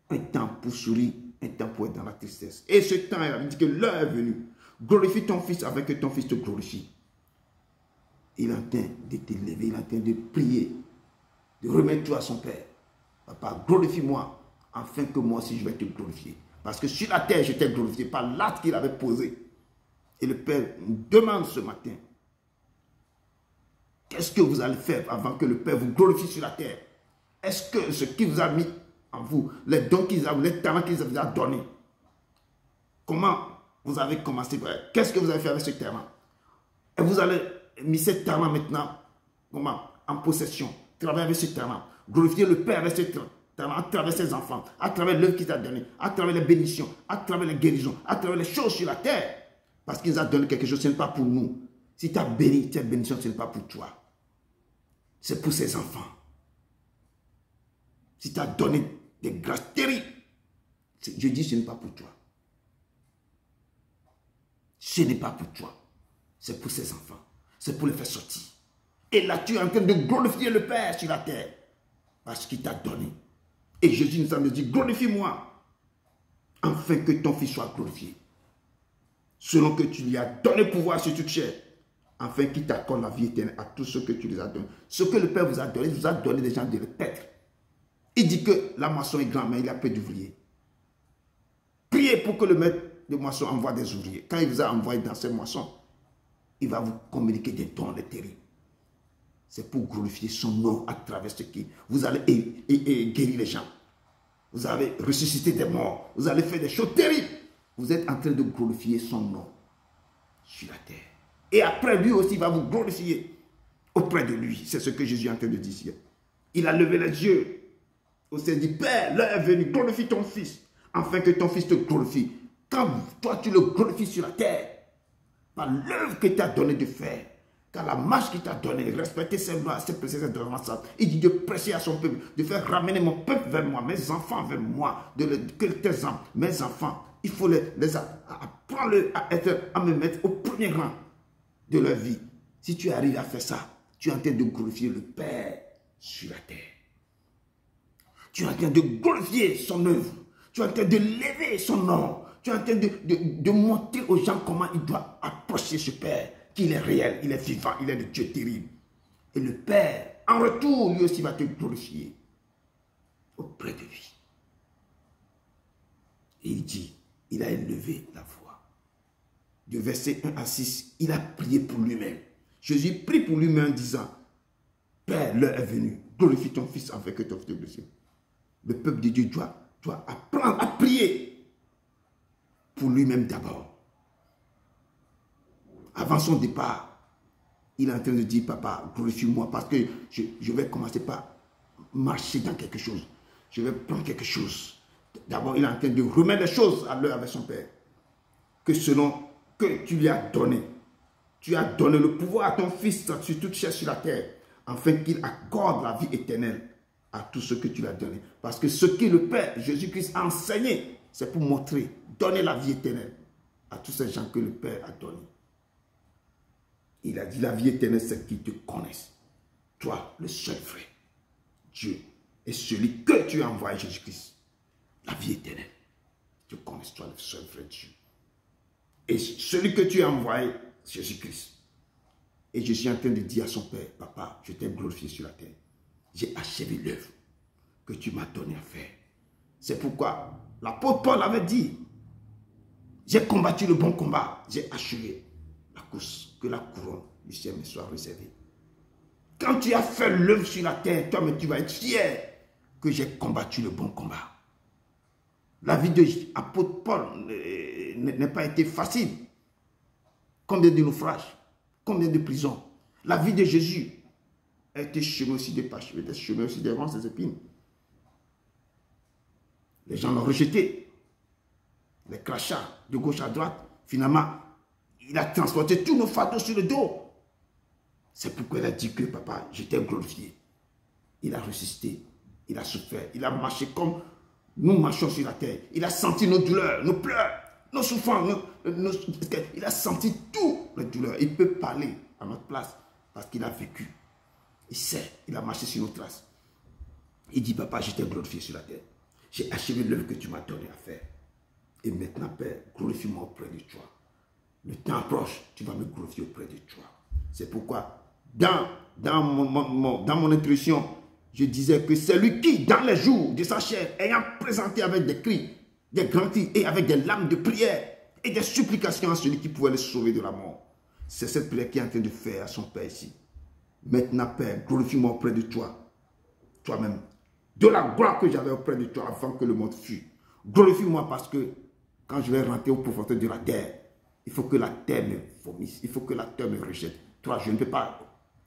un temps pour sourire, un temps pour être dans la tristesse. Et ce temps, il a dit que l'heure est venue. Glorifie ton Fils afin que ton Fils te glorifie. Il est en train de t'élever, il est en train de prier, de remettre toi à son Père. Papa, glorifie-moi afin que moi aussi je vais te glorifier. Parce que sur la terre, je t'ai glorifié par l'acte qu'il avait posé. Et le Père nous demande ce matin, qu'est-ce que vous allez faire avant que le Père vous glorifie sur la terre? Est-ce que ce qu'il vous a mis en vous, les dons qu'il a, les talents qu'il vous a donnés, comment vous avez commencé? Qu'est-ce que vous avez fait avec ce talent? Et vous allez mettre ce talent maintenant, comment? En possession. Travailler avec ce talent. Glorifier le Père avec ce talent, à travers ses enfants, à travers l'œuvre qu'il a donné, à travers les bénédictions, à travers les guérisons, à travers les choses sur la terre. Parce qu'il nous a donné quelque chose, ce n'est pas pour nous. Si tu as béni, tes bénédictions, ce n'est pas pour toi. C'est pour ses enfants. Si tu as donné des grâces terribles, je dis ce n'est pas pour toi. Ce n'est pas pour toi. C'est pour ses enfants. C'est pour les faire sortir. Et là, tu es en train de glorifier le Père sur la terre. Parce qu'il t'a donné. Et Jésus nous a dit, glorifie-moi. Afin que ton Fils soit glorifié. Selon que tu lui as donné pouvoir sur toute chair. Afin qu'il t'accorde la vie éternelle à tous ceux que tu les as donnés. Ce que le Père vous a donné, il vous a donné des gens de le paître. Il dit que la moisson est grande, mais il y a peu d'ouvriers. Priez pour que le maître de moisson envoie des ouvriers. Quand il vous a envoyé dans ces moissons, il va vous communiquer des dons terribles. C'est pour glorifier son nom à travers ce qui... Vous allez guérir les gens. Vous allez ressusciter des morts. Vous allez faire des choses terribles. Vous êtes en train de glorifier son nom sur la terre. Et après, lui aussi va vous glorifier auprès de lui. C'est ce que Jésus est en train de dire ici. Il a levé les yeux au Seigneur, dit, Père, l'heure est venue, glorifie ton Fils, afin que ton Fils te glorifie. Quand toi, tu le glorifies sur la terre, par l'œuvre que tu as donné de faire, car la marche qu'il t'a donnée, respecter ses lois, ses préceptes, il dit de prêcher à son peuple, de faire ramener mon peuple vers moi, mes enfants vers moi, que tes enfants, mes enfants, il faut les apprendre à me mettre au premier rang de leur vie. Si tu arrives à faire ça, tu es en train de glorifier le Père sur la terre. Tu es en train de glorifier son œuvre. Tu es en train de lever son nom. Tu es en train de montrer aux gens comment ils doivent approcher ce Père, qu'il est réel, il est vivant, il est le Dieu terrible. Et le Père, en retour, lui aussi va te glorifier auprès de lui. Et il dit, il a élevé la voix. Du verset 1 à 6, il a prié pour lui-même. Jésus prie pour lui-même en disant, Père, l'heure est venue, glorifie ton Fils afin que ton Fils te glorifie. Le peuple de Dieu doit apprendre à prier pour lui-même d'abord. Avant son départ, il est en train de dire, papa, glorifie-moi parce que je vais commencer par marcher dans quelque chose. Je vais prendre quelque chose. D'abord, il est en train de remettre les choses à l'heure avec son Père. Que selon que tu lui as donné, tu as donné le pouvoir à ton Fils sur toute chair sur la terre, afin qu'il accorde la vie éternelle à tout ce que tu lui as donné. Parce que ce que le Père Jésus-Christ a enseigné, c'est pour montrer, donner la vie éternelle à tous ces gens que le Père a donné. Il a dit, la vie éternelle, c'est qu'ils te connaissent. Toi, le seul vrai Dieu, et celui que tu as envoyé, Jésus-Christ. La vie éternelle. Tu connais, toi, le seul vrai Dieu. Et celui que tu as envoyé, Jésus-Christ. Et je suis en train de dire à son Père, papa, je t'ai glorifié sur la terre. J'ai achevé l'œuvre que tu m'as donné à faire. C'est pourquoi l'apôtre Paul avait dit, j'ai combattu le bon combat, j'ai achevé la course, que la couronne du ciel me soit réservée. Quand tu as fait l'œuvre sur la terre, toi, mais tu vas être fier que j'ai combattu le bon combat. La vie de l'apôtre Paul n'a pas été facile. Combien de naufrages, combien de prisons. La vie de Jésus a été chemin aussi des paches, chemin aussi des ronces, des épines. Les gens l'ont rejeté. Les crachats de gauche à droite. Finalement, il a transporté tous nos fardeaux sur le dos. C'est pourquoi il a dit que papa, je t'ai glorifié. Il a résisté, il a souffert, il a marché comme nous marchons sur la terre. Il a senti nos douleurs, nos pleurs, nos souffrances. Il a senti toutes les douleurs. Il peut parler à notre place parce qu'il a vécu. Il sait, il a marché sur nos traces. Il dit, papa, je t'ai glorifié sur la terre. J'ai achevé l'œuvre que tu m'as donné à faire. Et maintenant, Père, glorifie-moi auprès de toi. Le temps approche, tu vas me glorifier auprès de toi. C'est pourquoi, dans mon introduction, je disais que c'est lui qui, dans les jours de sa chair, ayant présenté avec des cris, des grands cris et avec des larmes de prière et des supplications à celui qui pouvait le sauver de la mort. C'est cette prière qu'il est en train de faire à son Père ici. Maintenant, Père, glorifie-moi auprès de toi, toi-même, de la gloire que j'avais auprès de toi avant que le monde fût. Glorifie-moi parce que quand je vais rentrer au profondeur de la terre, il faut que la terre me vomisse, il faut que la terre me rejette. Je ne peux pas,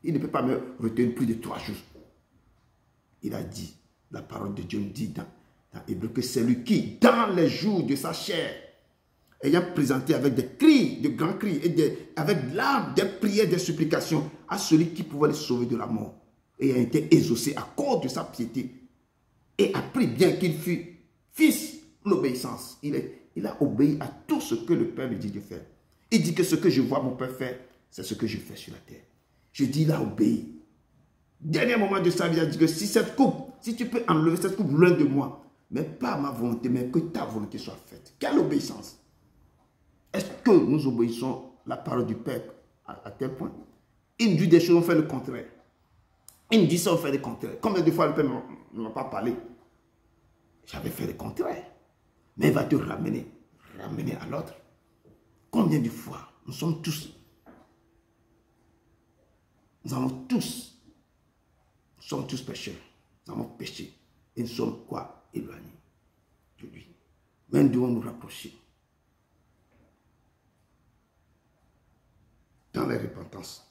il ne peut pas me retenir plus de 3 jours. Il a dit, la parole de Dieu nous dit dans Hébreu que c'est lui qui, dans les jours de sa chair, ayant présenté avec des cris, de grands cris, et avec larmes, des prières, des supplications à celui qui pouvait le sauver de la mort, et a été exaucé à cause de sa piété, et a pris bien qu'il fût fils l'obéissance. Il a obéi à tout ce que le Père lui dit de faire. Il dit que ce que je vois mon Père faire, c'est ce que je fais sur la terre. Je dis, il a obéi. Dernier moment de sa vie, il a dit que si tu peux enlever cette coupe loin de moi, mais pas ma volonté, mais que ta volonté soit faite. Quelle obéissance? Est-ce que nous obéissons la parole du Père à tel point? Il nous dit des choses, on fait le contraire. Il nous dit ça, on fait le contraire. Combien de fois le Père ne m'a pas parlé? J'avais fait le contraire. Mais il va te ramener à l'autre. Combien de fois nous sommes tous, nous sommes tous pécheurs. Nous avons péché. Et nous sommes quoi? Éloignés de lui. Mais nous devons nous rapprocher. Dans la repentance.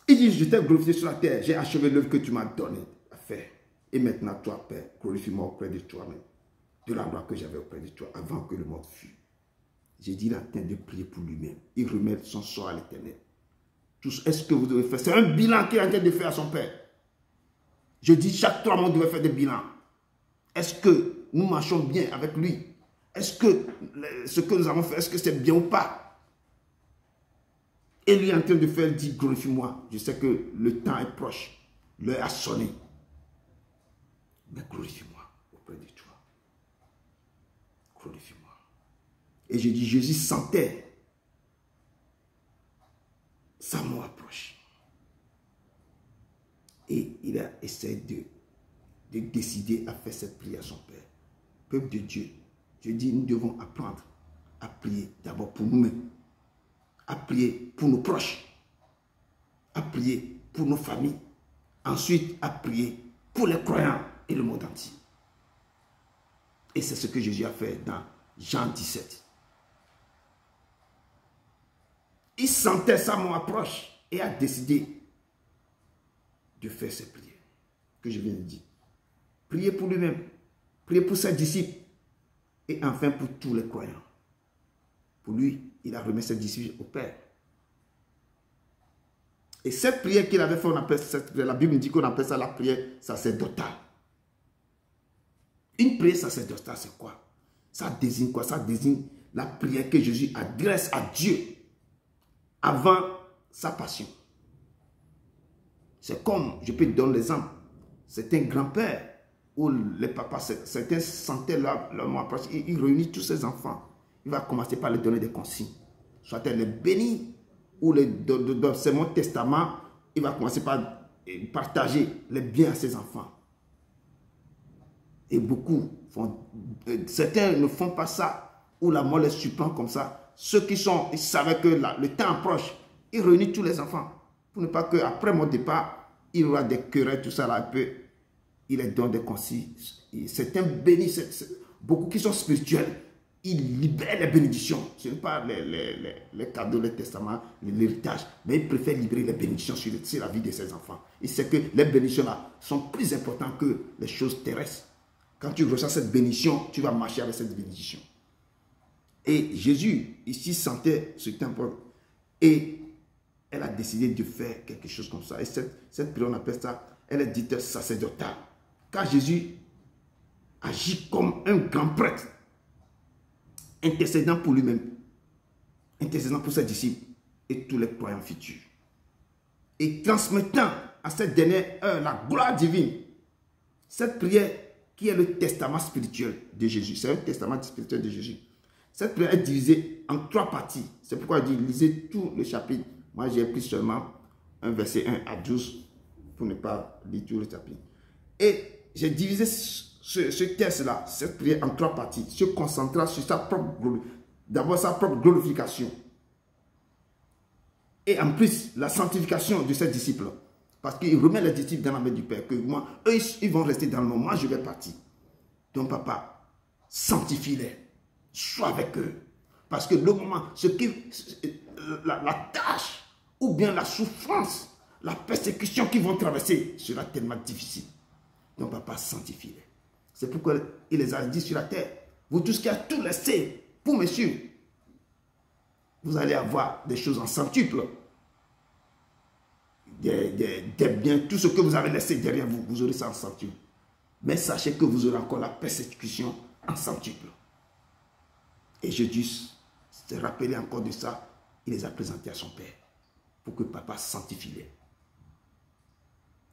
Il dit, je t'ai glorifié sur la terre. J'ai achevé l'œuvre que tu m'as donnée à faire. Et maintenant, toi, Père, glorifie-moi auprès de toi-même, de la gloire que j'avais auprès de toi avant que le monde fût. J'ai dit, il est en train de prier pour lui-même. Il remet son sort à l'Éternel. Est-ce que vous devez faire? C'est un bilan qu'il est en train de faire à son Père. Je dis, chaque 3 mois, on devait faire des bilans. Est-ce que nous marchons bien avec lui? Est-ce que ce que nous avons fait, est-ce que c'est bien ou pas? Et lui est en train de faire, il dit, glorifie-moi. Je sais que le temps est proche. L'heure a sonné. Mais glorifie-moi auprès de toi. Glorifie-moi. Et je dis, Jésus sentait sa mort approche. Et il a essayé de décider à faire cette prière à son Père. Peuple de Dieu, je dis, nous devons apprendre à prier d'abord pour nous-mêmes, à prier pour nos proches, à prier pour nos familles, ensuite à prier pour les croyants et le monde entier. Et c'est ce que Jésus a fait dans Jean 17. Il sentait sa mort approche et a décidé de faire ces prières que je viens de dire. Prier pour lui-même, prier pour ses disciples et enfin pour tous les croyants. Pour lui, il a remis ses disciples au Père. Et cette prière qu'il avait fait, on appelle cette prière, la Bible dit qu'on appelle ça la prière sacerdotale. Une prière sacerdotale, c'est quoi? Ça désigne quoi? Ça désigne la prière que Jésus adresse à Dieu avant sa passion. C'est comme, je peux te donner l'exemple, c'est un grand-père où les papas, certains sentaient leur mort approche, il réunit tous ses enfants. Il va commencer par leur donner des consignes. Soit elle les bénit, ou dans ce Mon Testament, il va commencer par partager les biens à ses enfants. Et beaucoup font, certains ne font pas ça, ou la mort les surprend comme ça. Ceux qui sont, ils savaient que le temps approche, ils réunissent tous les enfants. Pour ne pas qu'après mon départ, il y aura des querelles, tout ça là, il les donne des consignes. Certains bénissent, beaucoup qui sont spirituels, ils libèrent les bénédictions. Ce n'est pas les cadeaux, les testaments, l'héritage, mais ils préfèrent libérer les bénédictions sur la vie de ses enfants. Il sait que les bénédictions là sont plus importantes que les choses terrestres. Quand tu reçois cette bénédiction, tu vas marcher avec cette bénédiction. Et Jésus, ici, sentait ce temple. Et elle a décidé de faire quelque chose comme ça. Et cette prière, on appelle ça, elle est dite sacerdotale. Car Jésus agit comme un grand prêtre, intercédant pour lui-même, intercédant pour ses disciples et tous les croyants futurs. Et transmettant à cette dernière heure la gloire divine. Cette prière qui est le testament spirituel de Jésus. C'est un testament spirituel de Jésus. Cette prière est divisée en 3 parties. C'est pourquoi je dis, lisez tout le chapitre. Moi, j'ai pris seulement un verset 1 à 12 pour ne pas lire tout le chapitre. Et j'ai divisé ce texte-là, cette prière en 3 parties, se concentrant sur sa propre glorification. D'abord, sa propre glorification. Et en plus, la sanctification de ses disciples. Parce qu'il remet les disciples dans la main du Père. Que moi, eux, ils vont rester dans le monde. Moi, je vais partir. Donc, papa, sanctifie-les. Sois avec eux. Parce que le moment, la tâche, ou bien la souffrance, la persécution qu'ils vont traverser sera tellement difficile. Donc, papa, sanctifie-les. C'est pourquoi il les a dit sur la terre. Vous tous qui avez tout laissé pour monsieur, vous allez avoir des choses en centuple. Des biens, tout ce que vous avez laissé derrière vous, vous aurez ça en centuple. Mais sachez que vous aurez encore la persécution en centuple. Et Jésus s'est rappelé encore de ça. Il les a présentés à son Père. Pour que papa sanctifie-les.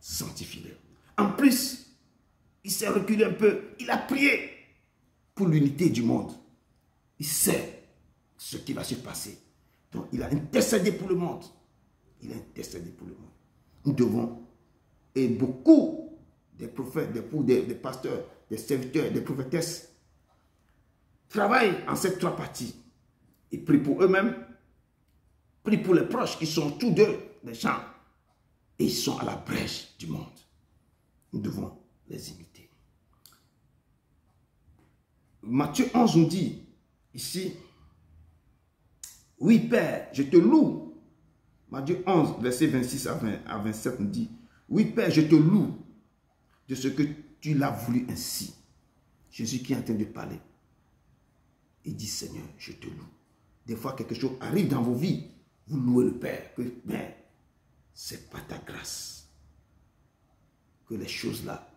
Sanctifie-les. En plus, il s'est reculé un peu. Il a prié pour l'unité du monde. Il sait ce qui va se passer. Donc, il a intercédé pour le monde. Il a intercédé pour le monde. Nous devons, et beaucoup des prophètes, des pasteurs, des serviteurs, des prophétesses, travaillent en ces 3 parties. Ils prient pour eux-mêmes, prient pour les proches qui sont tous deux des gens. Et ils sont à la brèche du monde. Nous devons les imiter. Matthieu 11 nous dit ici, oui Père, je te loue. Matthieu 11, verset 26 à 27 nous dit, oui Père, je te loue de ce que tu l'as voulu ainsi. Jésus qui est en train de parler. Il dit, Seigneur, je te loue. Des fois, quelque chose arrive dans vos vies. Vous louez le Père. Mais ce n'est pas ta grâce que les choses-là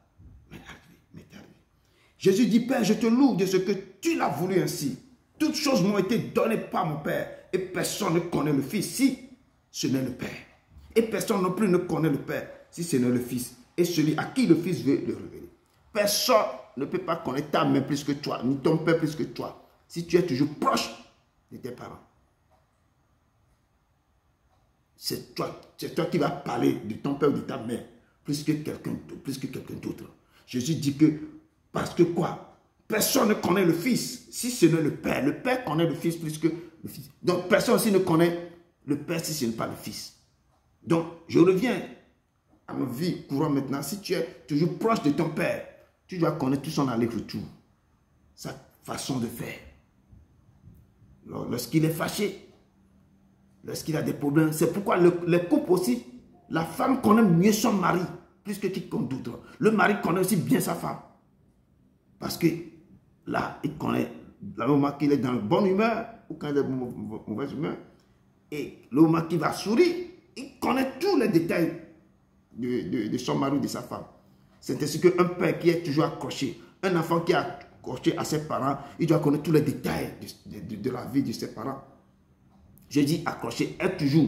m'est arrivé. Jésus dit, Père, je te loue de ce que tu l'as voulu ainsi. Toutes choses m'ont été données par mon Père. Et personne ne connaît le Fils si ce n'est le Père. Et personne non plus ne connaît le Père si ce n'est le Fils. Et celui à qui le Fils veut le révéler. Personne ne peut pas connaître ta mère plus que toi, ni ton père plus que toi, si tu es toujours proche de tes parents. C'est toi qui vas parler de ton père ou de ta mère plus que quelqu'un d'autre. Jésus dit que, parce que quoi? Personne ne connaît le Fils si ce n'est le Père. Le Père connaît le Fils plus que le Fils. Donc personne aussi ne connaît le Père si ce n'est pas le Fils. Donc je reviens à ma vie courante maintenant. Si tu es toujours proche de ton Père, tu dois connaître tout son aller-retour, sa façon de faire. Lorsqu'il est fâché, lorsqu'il a des problèmes, c'est pourquoi les couples aussi, la femme connaît mieux son mari, plus que quiconque d'autre. Le mari connaît aussi bien sa femme. Parce que là, il connaît le moment qu'il est dans la bonne humeur ou quand il est dans la mauvaise humeur. Et le moment qu'il va sourire, il connaît tous les détails de son mari ou de sa femme. C'est ainsi qu'un père qui est toujours accroché, un enfant qui est accroché à ses parents, il doit connaître tous les détails de la vie de ses parents. Je dis accroché, être toujours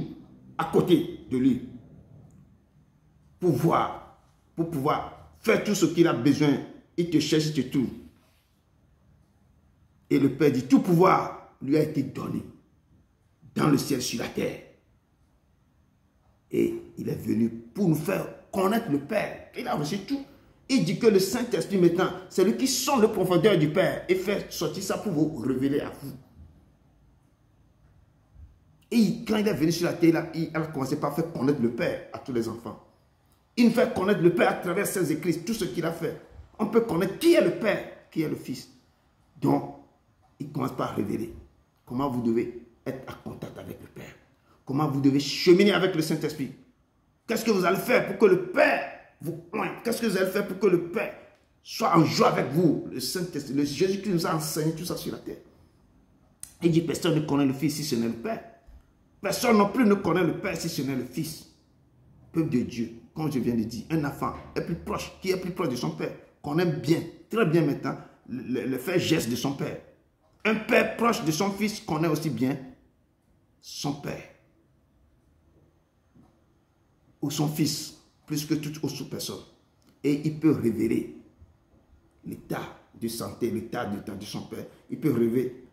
à côté de lui pour pouvoir faire tout ce qu'il a besoin. Il te cherche, il te trouve. Et le Père dit, tout pouvoir lui a été donné dans le ciel, sur la terre. Et il est venu pour nous faire connaître le Père. Il a reçu tout. Il dit que le Saint-Esprit maintenant, c'est lui qui sonde le profondeur du Père et fait sortir ça pour vous révéler à vous. Et quand il est venu sur la terre, il a commencé par faire connaître le Père à tous les enfants. Il nous fait connaître le Père à travers ses écrits, tout ce qu'il a fait. On peut connaître qui est le Père, qui est le Fils. Donc, il commence par révéler comment vous devez être en contact avec le Père. Comment vous devez cheminer avec le Saint-Esprit. Qu'est-ce que vous allez faire pour que le Père vous pointe? Qu'est-ce que vous allez faire pour que le Père soit en joie avec vous? Le Saint-Esprit, le Jésus qui nous a enseigné tout ça sur la terre. Il dit, personne ne connaît le Fils si ce n'est le Père. Personne non plus ne connaît le Père si ce n'est le Fils. Peuple de Dieu, comme je viens de dire, un enfant est plus proche, qui est plus proche de son Père, connaît bien, très bien maintenant, le fait geste de son Père. Un père proche de son fils connaît aussi bien son père. Ou son fils, plus que toute autre personne. Et il peut révéler l'état de santé, l'état de son père. Il peut révéler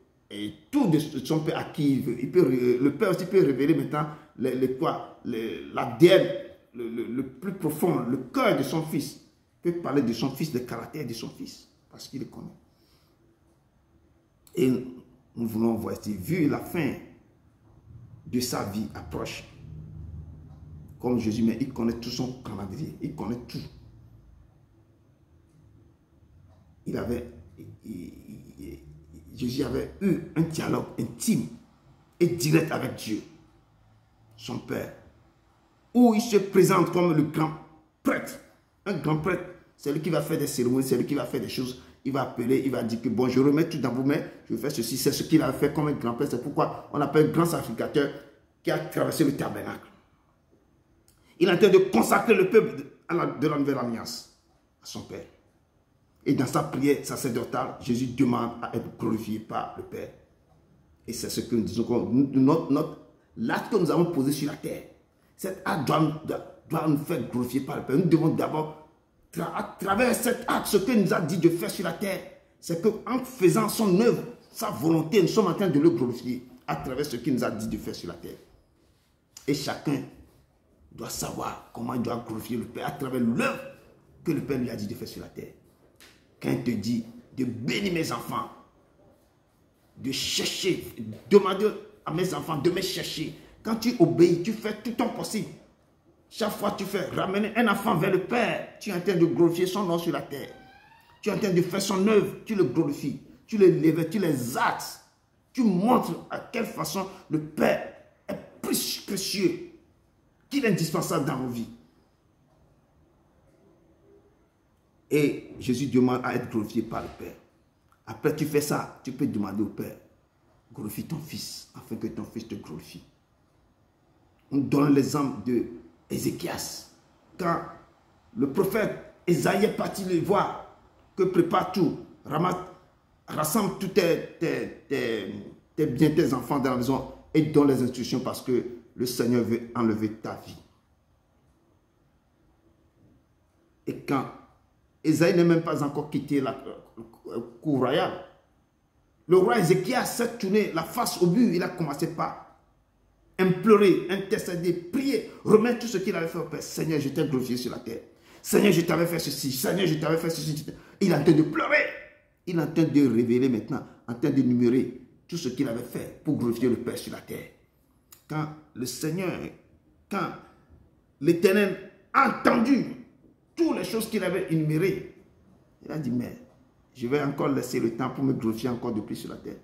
tout de son père à qui il veut. Le père aussi peut révéler maintenant l'ADN, le plus profond, le cœur de son fils. Il peut parler de son fils, le caractère de son fils, parce qu'il le connaît. Et nous voulons voir ici, vu la fin de sa vie approche, comme Jésus, mais il connaît tout son calendrier, il connaît tout. Jésus avait eu un dialogue intime et direct avec Dieu, son Père, où il se présente comme le grand prêtre. Un grand prêtre, c'est lui qui va faire des cérémonies, c'est lui qui va faire des choses. Il va appeler, il va dire que bon, je remets tout dans vos mains, je vais faire ceci. C'est ce qu'il a fait comme un grand prêtre. C'est pourquoi on appelle grand sacrificateur qui a traversé le tabernacle. Il est en train de consacrer le peuple de la nouvelle alliance à son Père. Et dans sa prière sacerdotale, Jésus demande à être glorifié par le Père. Et c'est ce que nous disons, l'acte que nous avons posé sur la terre, cet acte doit nous faire glorifier par le Père. Nous devons d'abord, à travers cet acte, ce que nous a dit de faire sur la terre, c'est qu'en faisant son œuvre, sa volonté, nous sommes en train de le glorifier à travers ce qu'il nous a dit de faire sur la terre. Et chacun doit savoir comment il doit glorifier le Père à travers l'œuvre que le Père lui a dit de faire sur la terre. Quand il te dit de bénir mes enfants, de chercher, demander à mes enfants de me chercher. Quand tu obéis, tu fais tout ton possible. Chaque fois que tu fais ramener un enfant vers le Père, tu es en train de glorifier son nom sur la terre. Tu es en train de faire son œuvre, tu le glorifies. Tu le lèves, tu les axes. Tu montres à quelle façon le Père est plus précieux, qu'il est indispensable dans nos vies. Et Jésus demande à être glorifié par le Père. Après tu fais ça, tu peux demander au Père, glorifie ton Fils, afin que ton Fils te glorifie. On donne l'exemple de Ézéchias. Quand le prophète Esaïe est parti le voir, que prépare tout, rassemble tous tes biens, tes enfants dans la maison et donne les instructions parce que le Seigneur veut enlever ta vie. Et quand Esaïe n'est même pas encore quitté la cour royale, le roi Ézéchias s'est tourné la face au but. Il a commencé par implorer, intercéder, prier, remettre tout ce qu'il avait fait au Père. Seigneur, je t'ai glorifié sur la terre. Seigneur, je t'avais fait ceci. Seigneur, je t'avais fait ceci. Il est en train de pleurer. Il est en train de révéler maintenant, en train d'énumérer tout ce qu'il avait fait pour glorifier le Père sur la terre. Quand le Seigneur, quand l'Éternel a entendu toutes les choses qu'il avait énumérées, il a dit, mais je vais encore laisser le temps pour me glorifier encore de plus sur la terre.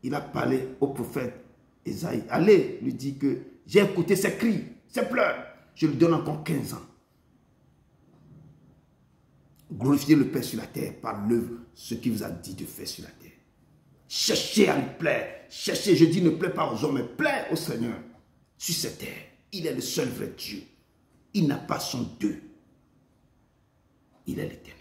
Il a parlé au prophète Esaïe. Allez, lui dit que j'ai écouté ses cris, ses pleurs. Je lui donne encore 15 ans. Glorifiez le Père sur la terre par l'œuvre, ce qu'il vous a dit de faire sur la terre. Cherchez à lui plaire. Cherchez, je dis, ne plaît pas aux hommes, mais plaît au Seigneur sur cette terre. Il est le seul vrai Dieu. Il n'a pas son deux. Il est l'Éternel.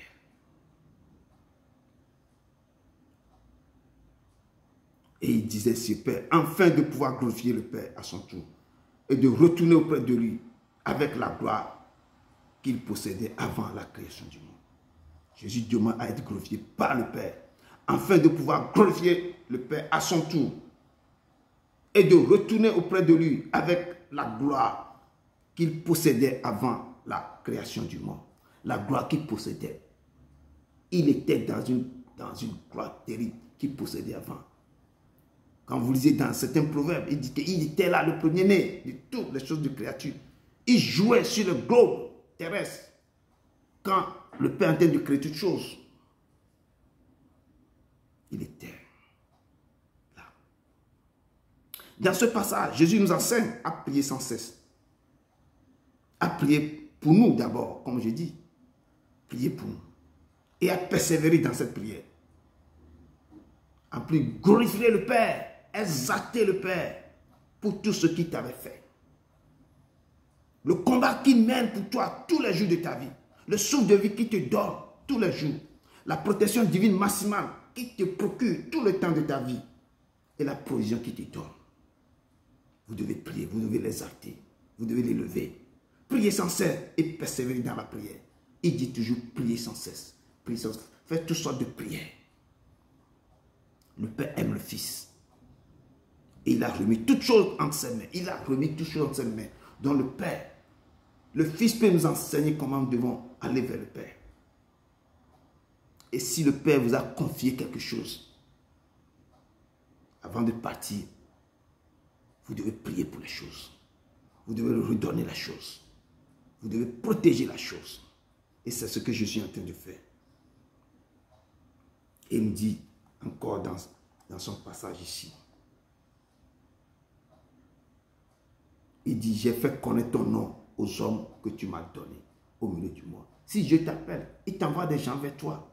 Et il disait ce Père, afin de pouvoir glorifier le Père à son tour et de retourner auprès de lui avec la gloire qu'il possédait avant la création du monde. Jésus demande à être glorifié par le Père afin de pouvoir glorifier le Père à son tour et de retourner auprès de lui avec la gloire qu'il possédait avant la création du monde. La gloire qu'il possédait. Il était dans une gloire terrible qu'il possédait avant. Quand vous lisez dans certains proverbes, il dit qu'il était là, le premier-né de toutes les choses de créature. Il jouait sur le globe terrestre. Quand le Père est en train de créer toutes choses, il était là. Dans ce passage, Jésus nous enseigne à prier sans cesse. À prier pour nous d'abord, comme je dis. Prier pour nous. Et à persévérer dans cette prière. À prier, glorifier le Père. Exalter le Père pour tout ce qu'il t'avait fait. Le combat qu'il mène pour toi tous les jours de ta vie. Le souffle de vie qu'il te donne tous les jours. La protection divine maximale qu'il te procure tout le temps de ta vie. Et la provision qu'il te donne. Vous devez prier, vous devez l'exalter. Vous devez l'élever. Priez sans cesse et persévérer dans la prière. Il dit toujours prier sans cesse. Priez sans cesse. Faites toutes sortes de prières. Le Père aime le Fils. Et il a remis toutes choses entre ses mains. Il a remis toutes choses entre ses mains. Donc le Père, le Fils peut nous enseigner comment nous devons aller vers le Père. Et si le Père vous a confié quelque chose, avant de partir, vous devez prier pour les choses. Vous devez lui redonner la chose. Vous devez protéger la chose. Et c'est ce que je suis en train de faire. Et il nous dit encore dans son passage ici. Il dit, j'ai fait connaître ton nom aux hommes que tu m'as donnés au milieu du monde. Si Dieu t'appelle, il t'envoie des gens vers toi.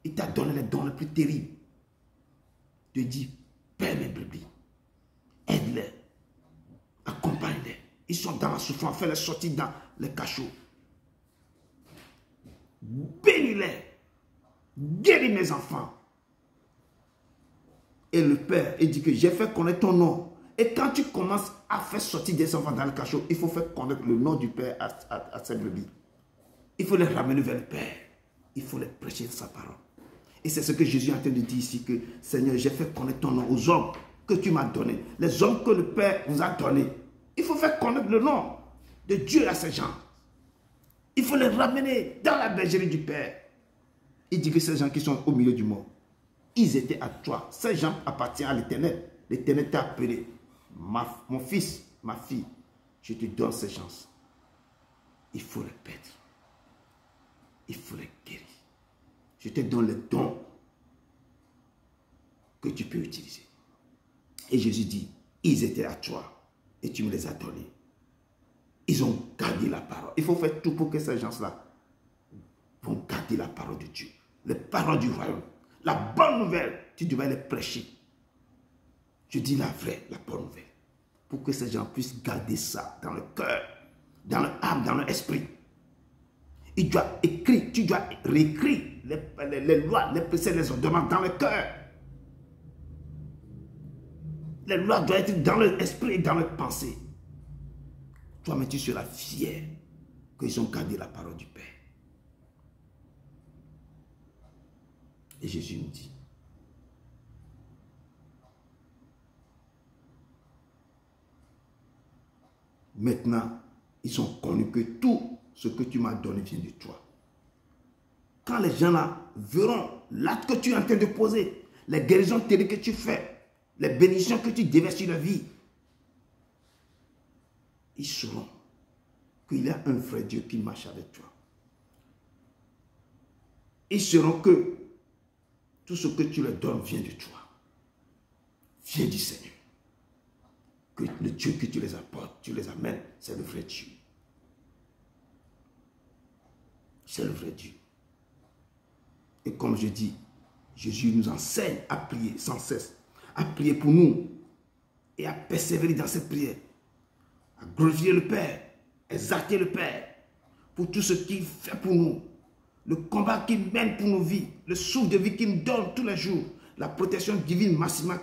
Il t'a donné les dons les plus terribles. Il te dit, paie mes brebis, aide-les, accompagne-les. Ils sont dans la souffrance, fais-les sortir dans les cachots. Bénis-les, guéris mes enfants. Et le Père, il dit que j'ai fait connaître ton nom. Et quand tu commences à faire sortir des enfants dans le cachot, il faut faire connaître le nom du Père à ses brebis. Il faut les ramener vers le Père. Il faut les prêcher sa parole. Et c'est ce que Jésus est en train de dire ici, que Seigneur, j'ai fait connaître ton nom aux hommes que tu m'as donnés. Les hommes que le Père vous a donnés. Il faut faire connaître le nom de Dieu à ces gens. Il faut les ramener dans la bergerie du Père. Il dit que ces gens qui sont au milieu du monde, ils étaient à toi. Ces gens appartiennent à l'Éternel. L'Éternel t'a appelé. Mon fils, ma fille, je te donne ces chances. Il faut les perdre. Il faut les guérir. Je te donne les dons que tu peux utiliser. Et Jésus dit, ils étaient à toi et tu me les as donnés. Ils ont gardé la parole. Il faut faire tout pour que ces gens-là vont garder la parole de Dieu, les paroles du royaume. La bonne nouvelle, tu devrais les prêcher. Je dis la vraie, la bonne nouvelle. Pour que ces gens puissent garder ça dans le cœur, dans l'âme, dans l'esprit. Il doit écrire, tu dois réécrire les lois, les préceptes, les ordonnances dans le cœur. Les lois doivent être dans l'esprit et dans la pensée. Toi-même, tu seras fier qu'ils ont gardé la parole du Père. Et Jésus nous dit, maintenant, ils ont connu que tout ce que tu m'as donné vient de toi. Quand les gens là verront l'acte que tu es en train de poser, les guérisons télé que tu fais, les bénédictions que tu déverses sur la vie, ils sauront qu'il y a un vrai Dieu qui marche avec toi. Ils sauront que tout ce que tu leur donnes vient de toi, vient du Seigneur. Que le Dieu que tu les apportes, tu les amènes, c'est le vrai Dieu. C'est le vrai Dieu. Et comme je dis, Jésus nous enseigne à prier sans cesse, à prier pour nous et à persévérer dans cette prière, à glorifier le Père, exalter le Père pour tout ce qu'il fait pour nous, le combat qu'il mène pour nos vies, le souffle de vie qu'il nous donne tous les jours, la protection divine maximale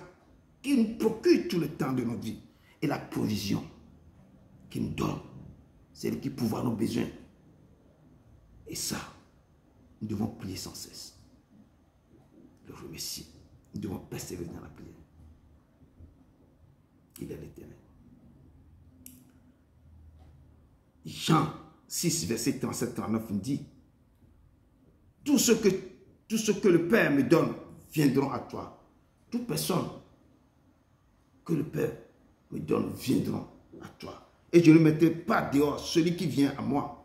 qu'il nous procure tout le temps de notre vie et la provision qu'il nous donne, c'est lui qui pourvoit nos besoins. Et ça, nous devons prier sans cesse. Le remercier. Nous devons persévérer dans la prière. Il est l'Éternel. Jean 6, verset 37-39 nous dit, tout ce que le Père me donne viendront à toi. Toute personne que le Père me donne viendront à toi. Et je ne mettrai pas dehors celui qui vient à moi.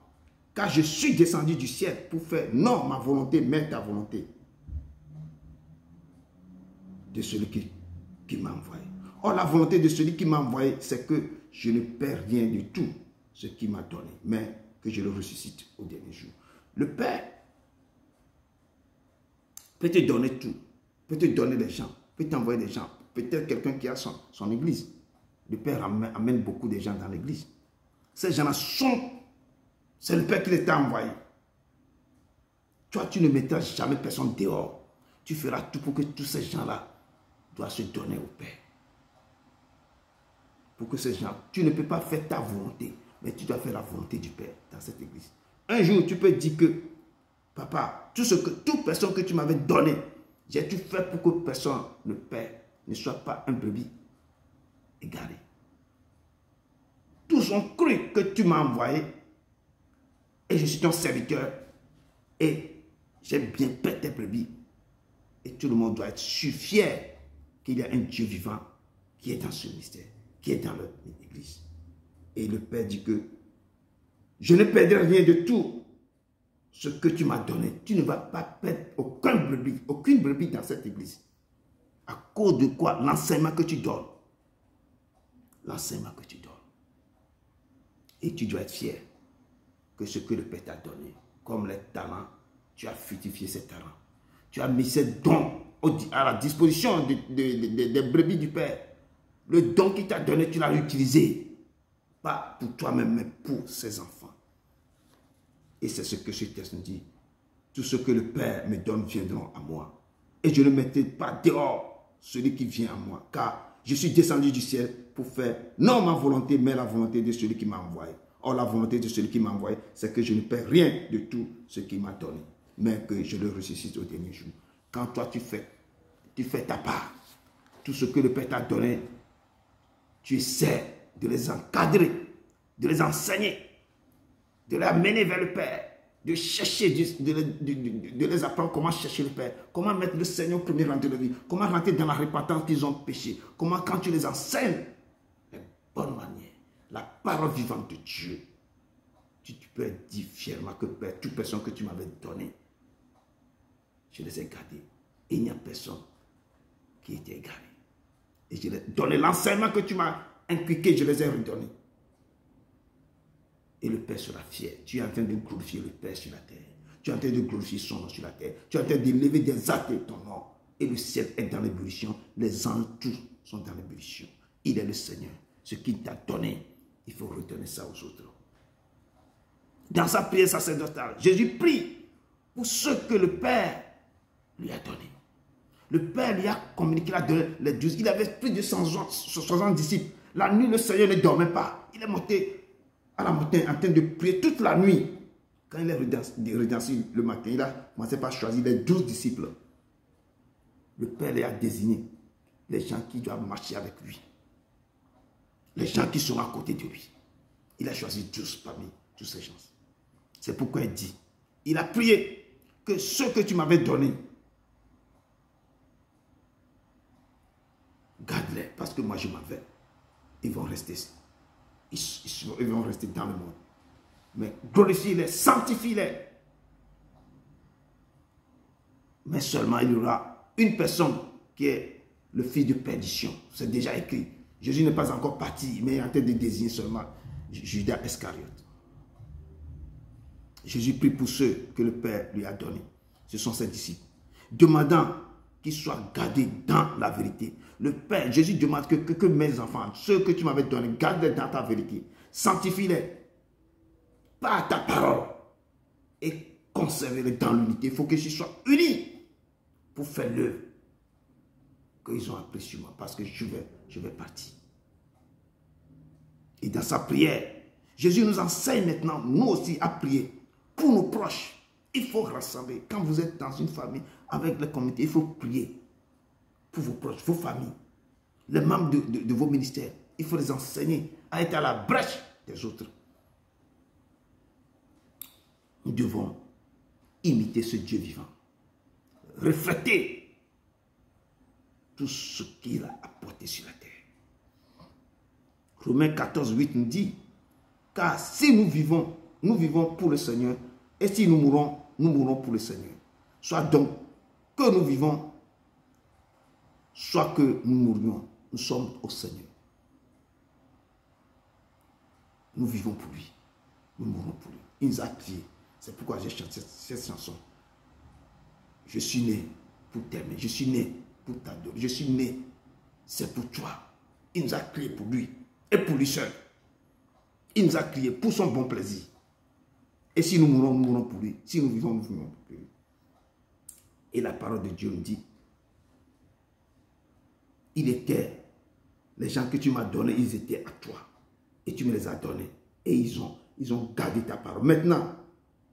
Car je suis descendu du ciel pour faire non ma volonté, mais ta volonté. De celui qui m'a envoyé. Or, la volonté de celui qui m'a envoyé, c'est que je ne perds rien du tout ce qu'il m'a donné, mais que je le ressuscite au dernier jour. Le Père peut te donner tout, peut te donner des gens, peut t'envoyer des gens, peut-être quelqu'un qui a son église. Le Père amène beaucoup de gens dans l'église. Ces gens-là c'est le Père qui les a envoyés. Toi, tu ne mettras jamais personne dehors. Tu feras tout pour que tous ces gens-là doivent se donner au Père. Pour que ces gens, tu ne peux pas faire ta volonté, mais tu dois faire la volonté du Père dans cette église. Un jour, tu peux dire que, papa, toute personne que tu m'avais donnée, j'ai tout fait pour que personne, le Père, ne soit pas un brebis égaré. Tous ont cru que tu m'as envoyé et je suis ton serviteur et j'ai bien fait tes brebis. Et tout le monde doit être fier qu'il y a un Dieu vivant qui est dans ce mystère, qui est dans l'église. Et le Père dit que je ne perdrai rien de tout ce que tu m'as donné. Tu ne vas pas perdre aucune brebis dans cette église. À cause de quoi? L'enseignement que tu donnes. L'enseignement que tu donnes. Et tu dois être fier que ce que le Père t'a donné, comme les talents, tu as fructifié ces talents. Tu as mis ces dons à la disposition des brebis du Père. Le don qu'il t'a donné, tu l'as utilisé. Pas pour toi-même, mais pour ses enfants. Et c'est ce que ce texte nous dit. Tout ce que le Père me donne viendront à moi. Et je ne mettrai pas dehors celui qui vient à moi. Car je suis descendu du ciel pour faire non ma volonté, mais la volonté de celui qui m'a envoyé. Or, la volonté de celui qui m'a envoyé, c'est que je ne perds rien de tout ce qu'il m'a donné, mais que je le ressuscite au dernier jour. Quand toi, tu fais ta part, tout ce que le Père t'a donné, tu essaies de les encadrer, de les enseigner, de les amener vers le Père, de chercher, de les apprendre comment chercher le Père, comment mettre le Seigneur au premier rang de leur vie, comment rentrer dans la repentance qu'ils ont péché, comment quand tu les enseignes, de bonne manière, la parole vivante de Dieu, tu peux dire fièrement que Père, toute personne que tu m'avais donnée, je les ai gardées. Et il n'y a personne qui était égaré. Et je les ai donné l'enseignement que tu m'as inculqué, je les ai redonnés. Et le Père sera fier. Tu es en train de glorifier le Père sur la terre. Tu es en train de glorifier son nom sur la terre. Tu es en train d'élever des actes de ton nom. Et le ciel est dans l'ébullition. Les anges, tous sont dans l'ébullition. Il est le Seigneur. Ce qu'il t'a donné, il faut redonner ça aux autres. Dans sa prière sacerdotale, Jésus prie pour ce que le Père lui a donné. Le Père lui a communiqué, il a donné les 12. Il avait plus de 160 disciples. La nuit, le Seigneur ne dormait pas. Il est monté à la montagne en train de prier toute la nuit. Quand il est redescendu le matin, il a commencé par choisir les 12 disciples. Le Père les a désignés, les gens qui doivent marcher avec lui. Les gens qui sont à côté de lui. Il a choisi 12 parmi tous ces gens. C'est pourquoi il dit, il a prié que ce que tu m'avais donné, garde-les, parce que moi je m'en vais. Ils vont rester dans le monde. Mais glorifie-les, sanctifie-les. Mais seulement il y aura une personne qui est le fils de perdition. C'est déjà écrit. Jésus n'est pas encore parti, mais il est en train de désigner seulement Judas Iscariote. Jésus prie pour ceux que le Père lui a donnés. Ce sont ses disciples. Demandant qu'ils soient gardés dans la vérité. Le Père, Jésus demande que mes enfants, ceux que tu m'avais donnés, garde-les dans ta vérité. Sanctifie-les par ta parole et conserve-les dans l'unité. Il faut que je sois unis pour faire l'œuvre qu'ils ont appris sur moi, parce que je vais partir. Et dans sa prière, Jésus nous enseigne maintenant, nous aussi, à prier pour nos proches. Il faut rassembler. Quand vous êtes dans une famille, avec la communauté, il faut prier pour vos proches, vos familles, les membres de vos ministères. Il faut les enseigner à être à la brèche des autres. Nous devons imiter ce Dieu vivant. Refléter tout ce qu'il a apporté sur la terre. Romains 14, 8 nous dit, car si nous vivons pour le Seigneur, et si nous mourrons pour le Seigneur. Soit donc que nous vivons, soit que nous mourions, nous sommes au Seigneur. Nous vivons pour lui, nous mourons pour lui. Il nous a crié. C'est pourquoi j'ai chanté cette chanson. Je suis né pour t'aimer, je suis né pour t'adorer, je suis né, c'est pour toi. Il nous a crié pour lui et pour lui seul. Il nous a crié pour son bon plaisir. Et si nous mourons pour lui. Si nous vivons pour lui. Et la parole de Dieu nous dit, les gens que tu m'as donnés, ils étaient à toi. Et tu me les as donnés. Et ils ont gardé ta parole. Maintenant,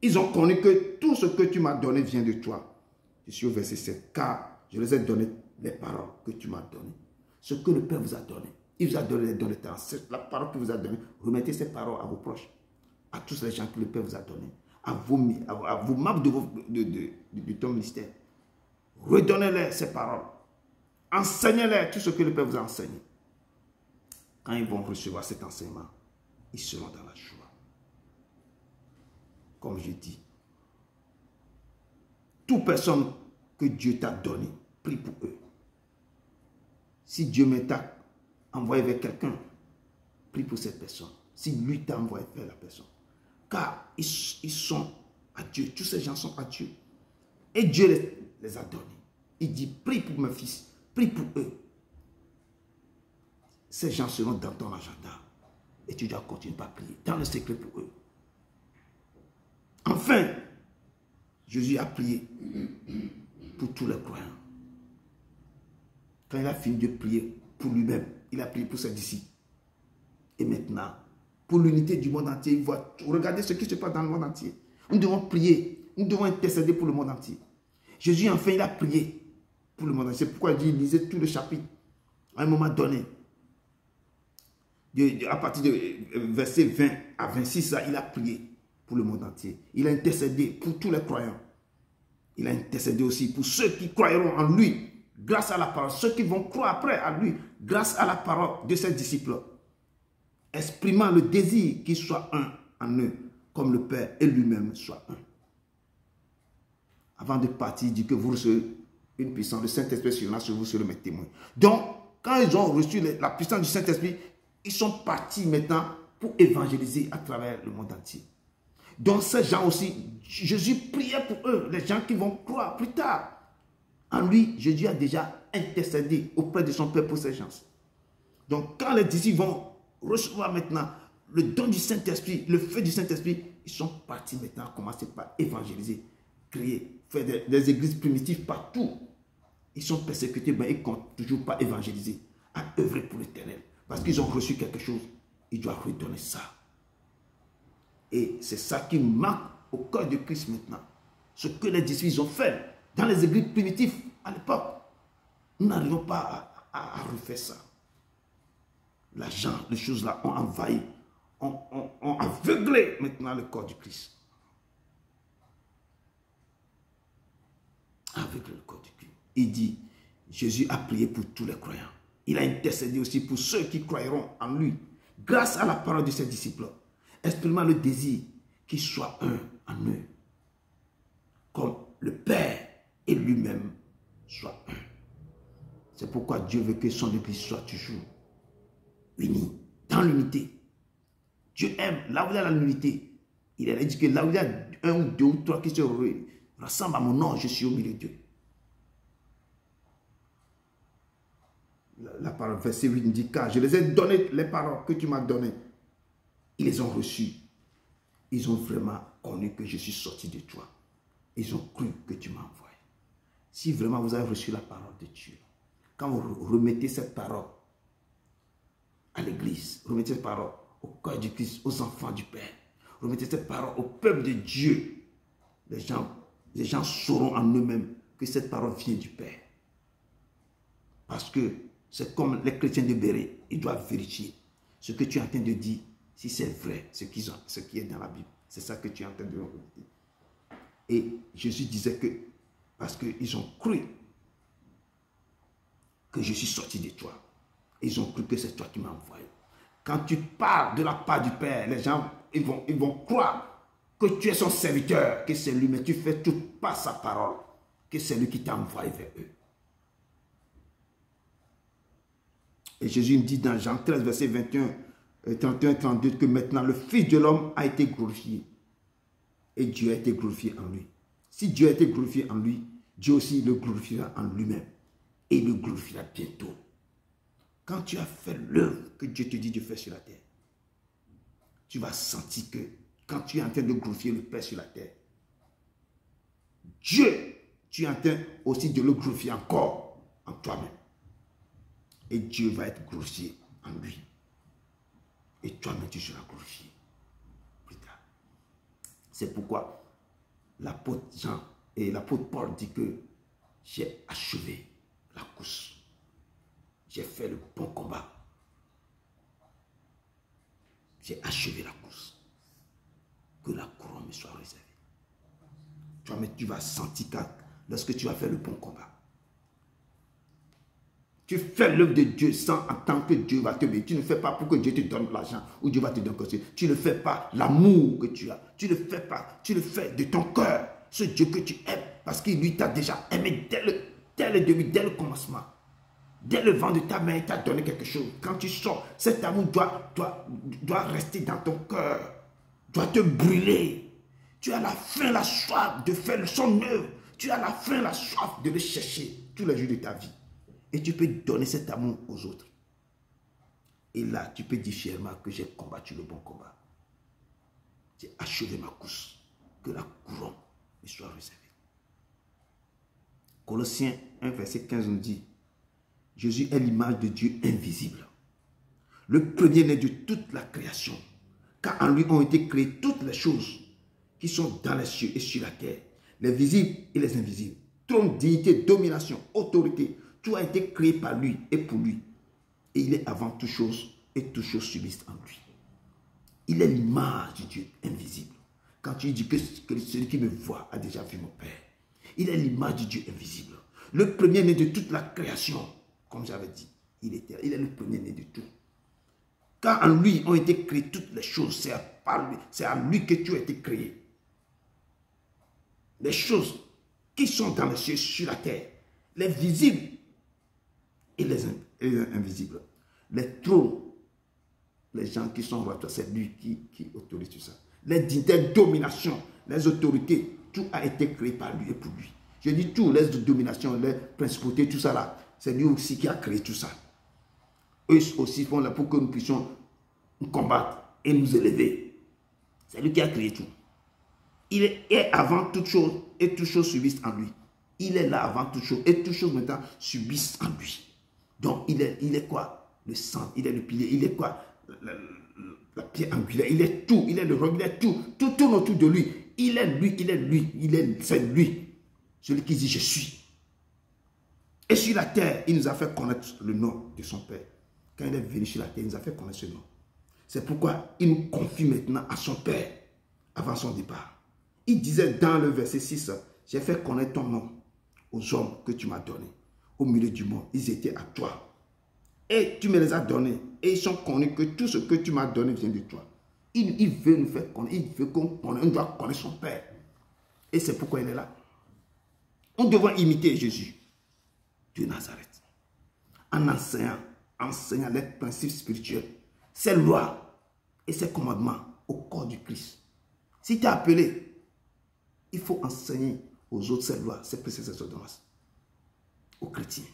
ils ont connu que tout ce que tu m'as donné vient de toi. Je suis au verset 7. Car je les ai donné les paroles que tu m'as données. Ce que le Père vous a donné. Il vous a donné les dons de temps. La parole qu'il vous a donnée. Remettez ces paroles à vos proches. À tous les gens que le Père vous a donnés. À vos membres de ton ministère. Redonnez-les ces paroles. Enseignez-les tout ce que le Père vous a enseigné. Quand ils vont recevoir cet enseignement, ils seront dans la joie. Comme je dis, toute personne que Dieu t'a donné, prie pour eux. Si Dieu t'a envoyé vers quelqu'un, prie pour cette personne. Si lui t'a envoyé vers la personne. Car ils sont à Dieu. Tous ces gens sont à Dieu. Et Dieu les a donnés. Il dit, prie pour mes fils. Prie pour eux. Ces gens seront dans ton agenda. Et tu dois continuer à prier. Dans le secret pour eux. Enfin, Jésus a prié pour tous les croyants. Quand il a fini de prier pour lui-même, il a prié pour ses disciples. Et maintenant, pour l'unité du monde entier, il voit, regardez ce qui se passe dans le monde entier. Nous devons prier, nous devons intercéder pour le monde entier. Jésus, enfin, il a prié pour le monde entier. C'est pourquoi il dit, il lisait tout le chapitre. À un moment donné, à partir de verset 20 à 26, là, il a prié pour le monde entier. Il a intercédé pour tous les croyants. Il a intercédé aussi pour ceux qui croiront en lui, grâce à la parole. Ceux qui vont croire après à lui, grâce à la parole de ses disciples. Exprimant le désir qu'ils soient un en eux, comme le Père et lui-même soient un. Avant de partir, il dit que vous recevez une puissance. Le Saint-Esprit sur vous serez mes témoins. Donc, quand ils ont reçu la puissance du Saint-Esprit, ils sont partis maintenant pour évangéliser à travers le monde entier. Donc ces gens aussi, Jésus priait pour eux, les gens qui vont croire plus tard. En lui, Jésus a déjà intercédé auprès de son Père pour ces gens. Donc quand les disciples vont recevoir maintenant le don du Saint-Esprit, le feu du Saint-Esprit, ils sont partis maintenant commencer par évangéliser, créer, faire des églises primitives partout. Ils sont persécutés, mais ils ne comptent toujours pas évangéliser, à œuvrer pour l'Éternel. Parce qu'ils ont reçu quelque chose, ils doivent redonner ça. Et c'est ça qui manque au cœur de Christ maintenant. Ce que les disciples ont fait dans les églises primitives à l'époque. Nous n'arrivons pas à refaire ça. L'argent, les choses là ont envahi, ont aveuglé maintenant le corps du Christ. Aveuglé le corps du Christ. Il dit, Jésus a prié pour tous les croyants. Il a intercédé aussi pour ceux qui croiront en lui. Grâce à la parole de ses disciples, exprimant le désir qu'ils soient un en eux. Comme le Père et lui-même soient un. C'est pourquoi Dieu veut que son Église soit toujours unie, dans l'unité. Dieu aime, là où il y a l'unité. Il a dit que là où il y a un ou deux ou trois qui se rassemblent à mon nom, je suis au milieu d'eux. La parole, verset 8 dit, car je les ai donné les paroles que tu m'as données. Ils les ont reçues. Ils ont vraiment connu que je suis sorti de toi. Ils ont cru que tu m'as envoyé. Si vraiment vous avez reçu la parole de Dieu, quand vous remettez cette parole à l'église, remettez cette parole au cœur du Christ, aux enfants du Père, remettez cette parole au peuple de Dieu, les gens sauront en eux-mêmes que cette parole vient du Père. Parce que c'est comme les chrétiens de Béret, ils doivent vérifier ce que tu es en train de dire, si c'est vrai, ce qui est dans la Bible. C'est ça que tu es en train de dire. Et Jésus disait que, parce qu'ils ont cru que je suis sorti de toi, ils ont cru que c'est toi qui m'as envoyé. Quand tu parles de la part du Père, les gens ils vont croire que tu es son serviteur, que c'est lui, mais tu fais tout par sa parole, que c'est lui qui t'a envoyé vers eux. Et Jésus dit dans Jean 13, verset 21, 31 et 32, que maintenant le Fils de l'homme a été glorifié. Et Dieu a été glorifié en lui. Si Dieu a été glorifié en lui, Dieu aussi le glorifiera en lui-même. Et il le glorifiera bientôt. Quand tu as fait l'œuvre que Dieu te dit de faire sur la terre, tu vas sentir que quand tu es en train de glorifier le Père sur la terre, Dieu, tu es en train aussi de le glorifier encore en toi-même. Et Dieu va être glorifié en lui. Et toi-même, tu seras glorifié plus tard. C'est pourquoi l'apôtre Jean et l'apôtre Paul dit que j'ai achevé la course. J'ai fait le bon combat. J'ai achevé la course. Que la couronne me soit réservée. Toi-même, tu vas sentir que lorsque tu vas faire le bon combat, tu fais l'œuvre de Dieu sans attendre que Dieu va te bénir. Tu ne fais pas pour que Dieu te donne l'argent ou Dieu va te donner quelque chose. Tu ne fais pas l'amour que tu as. Tu ne fais pas. Tu le fais de ton cœur. Ce Dieu que tu aimes. Parce qu'il lui t'a déjà aimé dès le début, dès le commencement. Dès le vent de ta main, il t'a donné quelque chose. Quand tu sors, cet amour doit rester dans ton cœur. Doit te brûler. Tu as la faim, la soif de faire son œuvre. Tu as la faim, la soif de le chercher tous les jours de ta vie. Et tu peux donner cet amour aux autres. Et là, tu peux dire fièrement que j'ai combattu le bon combat. J'ai achevé ma course. Que la couronne me soit réservée. Colossiens 1, verset 15 nous dit, Jésus est l'image de Dieu invisible. Le premier-né de toute la création. Car en lui ont été créées toutes les choses qui sont dans les cieux et sur la terre. Les visibles et les invisibles. Trône, dignité, domination, autorité. Tout a été créé par lui et pour lui. Et il est avant toute chose et toute chose subsiste en lui. Il est l'image du Dieu invisible. Quand tu dis que celui qui me voit a déjà vu mon Père. Il est l'image du Dieu invisible. Le premier-né de toute la création. Comme j'avais dit, il est le premier-né de tout. Car en lui ont été créées toutes les choses. C'est à lui que tu as été créé. Les choses qui sont dans les cieux, sur la terre. Les visibles et les invisibles. Les trônes, les gens qui sont rois, c'est lui qui autorise tout ça. les dominations, les autorités, tout a été créé par lui et pour lui. Je dis tout, les dominations, les principautés, tout ça là, c'est lui aussi qui a créé tout ça. Eux aussi font là pour que nous puissions combattre et nous élever. C'est lui qui a créé tout. Il est avant toute chose et toutes choses subsistent en lui. Il est là avant toute chose et toutes choses maintenant subsistent en lui. Donc il est quoi? Le sang, il est le pilier, il est quoi? La pierre angulaire, il est tout, il est le roc, il est tout, tout tourne autour de lui. Il est lui, c'est lui. Celui qui dit je suis. Et sur la terre, il nous a fait connaître le nom de son Père. Quand il est venu sur la terre, il nous a fait connaître ce nom. C'est pourquoi il nous confie maintenant à son Père avant son départ. Il disait dans le verset 6, j'ai fait connaître ton nom aux hommes que tu m'as donnés. Au milieu du monde, ils étaient à toi. Et tu me les as donnés. Et ils sont connus que tout ce que tu m'as donné vient de toi. Il veut nous faire connaître. Il veut qu'on connaisse. On doit connaître son Père. Et c'est pourquoi il est là. On doit imiter Jésus de Nazareth. En enseignant les principes spirituels, ses lois et ses commandements au corps du Christ. Si tu es appelé, il faut enseigner aux autres ces lois, ces préceptes, ces ordonnances, aux chrétiens.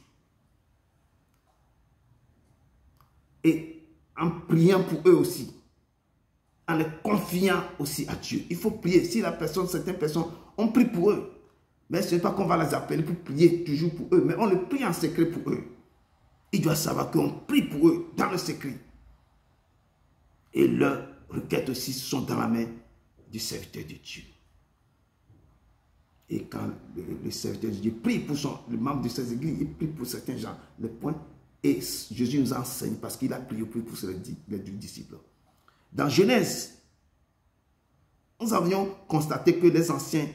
Et en priant pour eux aussi, en les confiant aussi à Dieu. Il faut prier. Si certaines personnes, on prie pour eux. Mais ce n'est pas qu'on va les appeler pour prier toujours pour eux, mais on le prie en secret pour eux. Ils doivent savoir qu'on prie pour eux dans le secret. Et leurs requêtes aussi sont dans la main du serviteur de Dieu. Et quand le serviteur de Dieu prie pour le membre de ses églises, il prie pour certains gens, le point. Et Jésus nous enseigne parce qu'il a prié pour les disciples. Dans Genèse, nous avions constaté que les anciens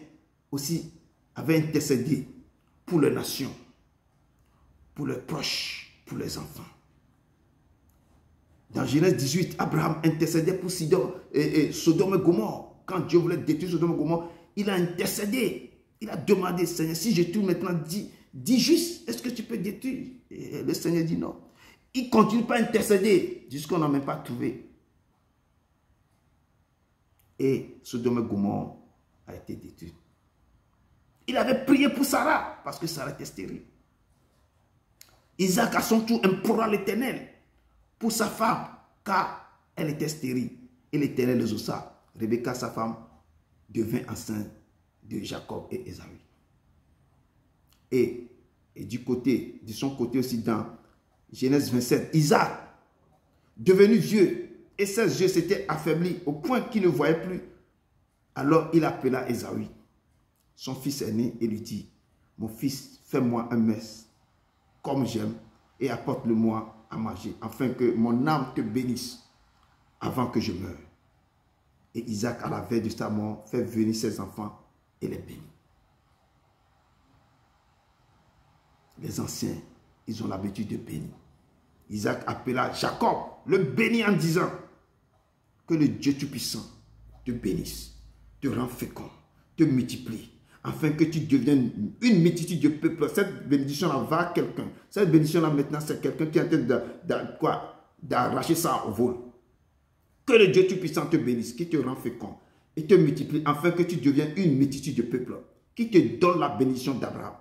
aussi avaient intercédé pour les nations, pour leurs proches, pour les enfants. Dans Genèse 18, Abraham intercédait pour Sodome et Gomorrhe. Quand Dieu voulait détruire Sodome et Gomorrhe, il a intercédé. Il a demandé, Seigneur, si je tout maintenant dis juste, est-ce que tu peux détruire? Et le Seigneur dit non. Il continue pas à intercéder jusqu'on n'a même pas trouvé. Et Sodome et Gomorrhe a été détruit. Il avait prié pour Sarah parce que Sarah était stérile. Isaac à son tour implora l'Éternel pour sa femme car elle était stérile. Et l'Éternel les exauça. Rebecca, sa femme, devint enceinte de Jacob et Ésaü. Et de son côté aussi dans Genèse 27, Isaac, devenu vieux, et ses yeux s'étaient affaiblis au point qu'il ne voyait plus. Alors il appela Ésaü, son fils aîné, et lui dit, mon fils, fais-moi un mets comme j'aime et apporte-le-moi à manger, afin que mon âme te bénisse avant que je meure. Et Isaac, à la veille de sa mort, fait venir ses enfants et les bénit. Les anciens, ils ont l'habitude de bénir. Isaac appela Jacob, le bénit en disant que le Dieu Tout-Puissant te bénisse, te rend fécond, te multiplie, afin que tu deviennes une multitude de peuples. Cette bénédiction-là va à quelqu'un. Cette bénédiction-là maintenant, c'est quelqu'un qui est en train d'arracher ça au vol. Que le Dieu Tout-Puissant te bénisse, qui te rend fécond et te multiplie, afin que tu deviennes une multitude de peuples, qui te donne la bénédiction d'Abraham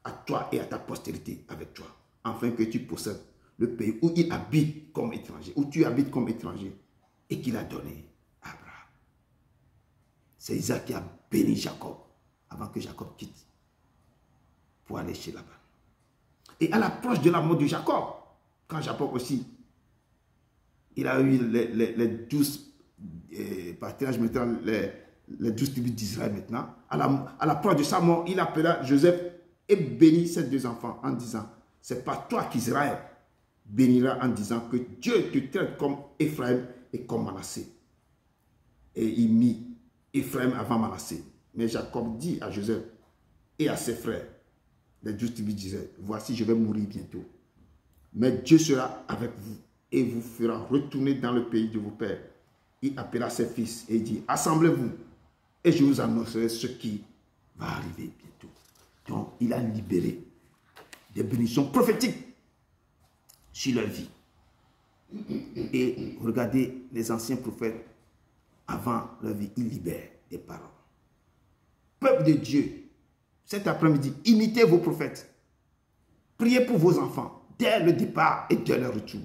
à toi et à ta postérité avec toi, afin que tu possèdes le pays où il habite comme étranger, où tu habites comme étranger, et qu'il a donné à Abraham. C'est Isaac qui a béni Jacob avant que Jacob quitte pour aller chez Laban. Et à l'approche de la mort de Jacob, quand Jacob aussi, il a eu les 12 partages maintenant, les 12 tribus d'Israël maintenant, à l'approche de sa mort, il appela Joseph et bénit ses deux enfants en disant, c'est pas toi qu'Israël bénira en disant que Dieu te traite comme Ephraim et comme Manassé. Et il mit Ephraim avant Manassé. Mais Jacob dit à Joseph et à ses frères, les 12 tribus d'Israël, voici je vais mourir bientôt. Mais Dieu sera avec vous et vous fera retourner dans le pays de vos pères. Il appela ses fils et dit, assemblez-vous et je vous annoncerai ce qui va arriver bientôt. Donc, il a libéré des bénédictions prophétiques sur leur vie. Et regardez les anciens prophètes, avant leur vie, il libère des paroles. Peuple de Dieu, cet après-midi, imitez vos prophètes. Priez pour vos enfants dès le départ et dès le retour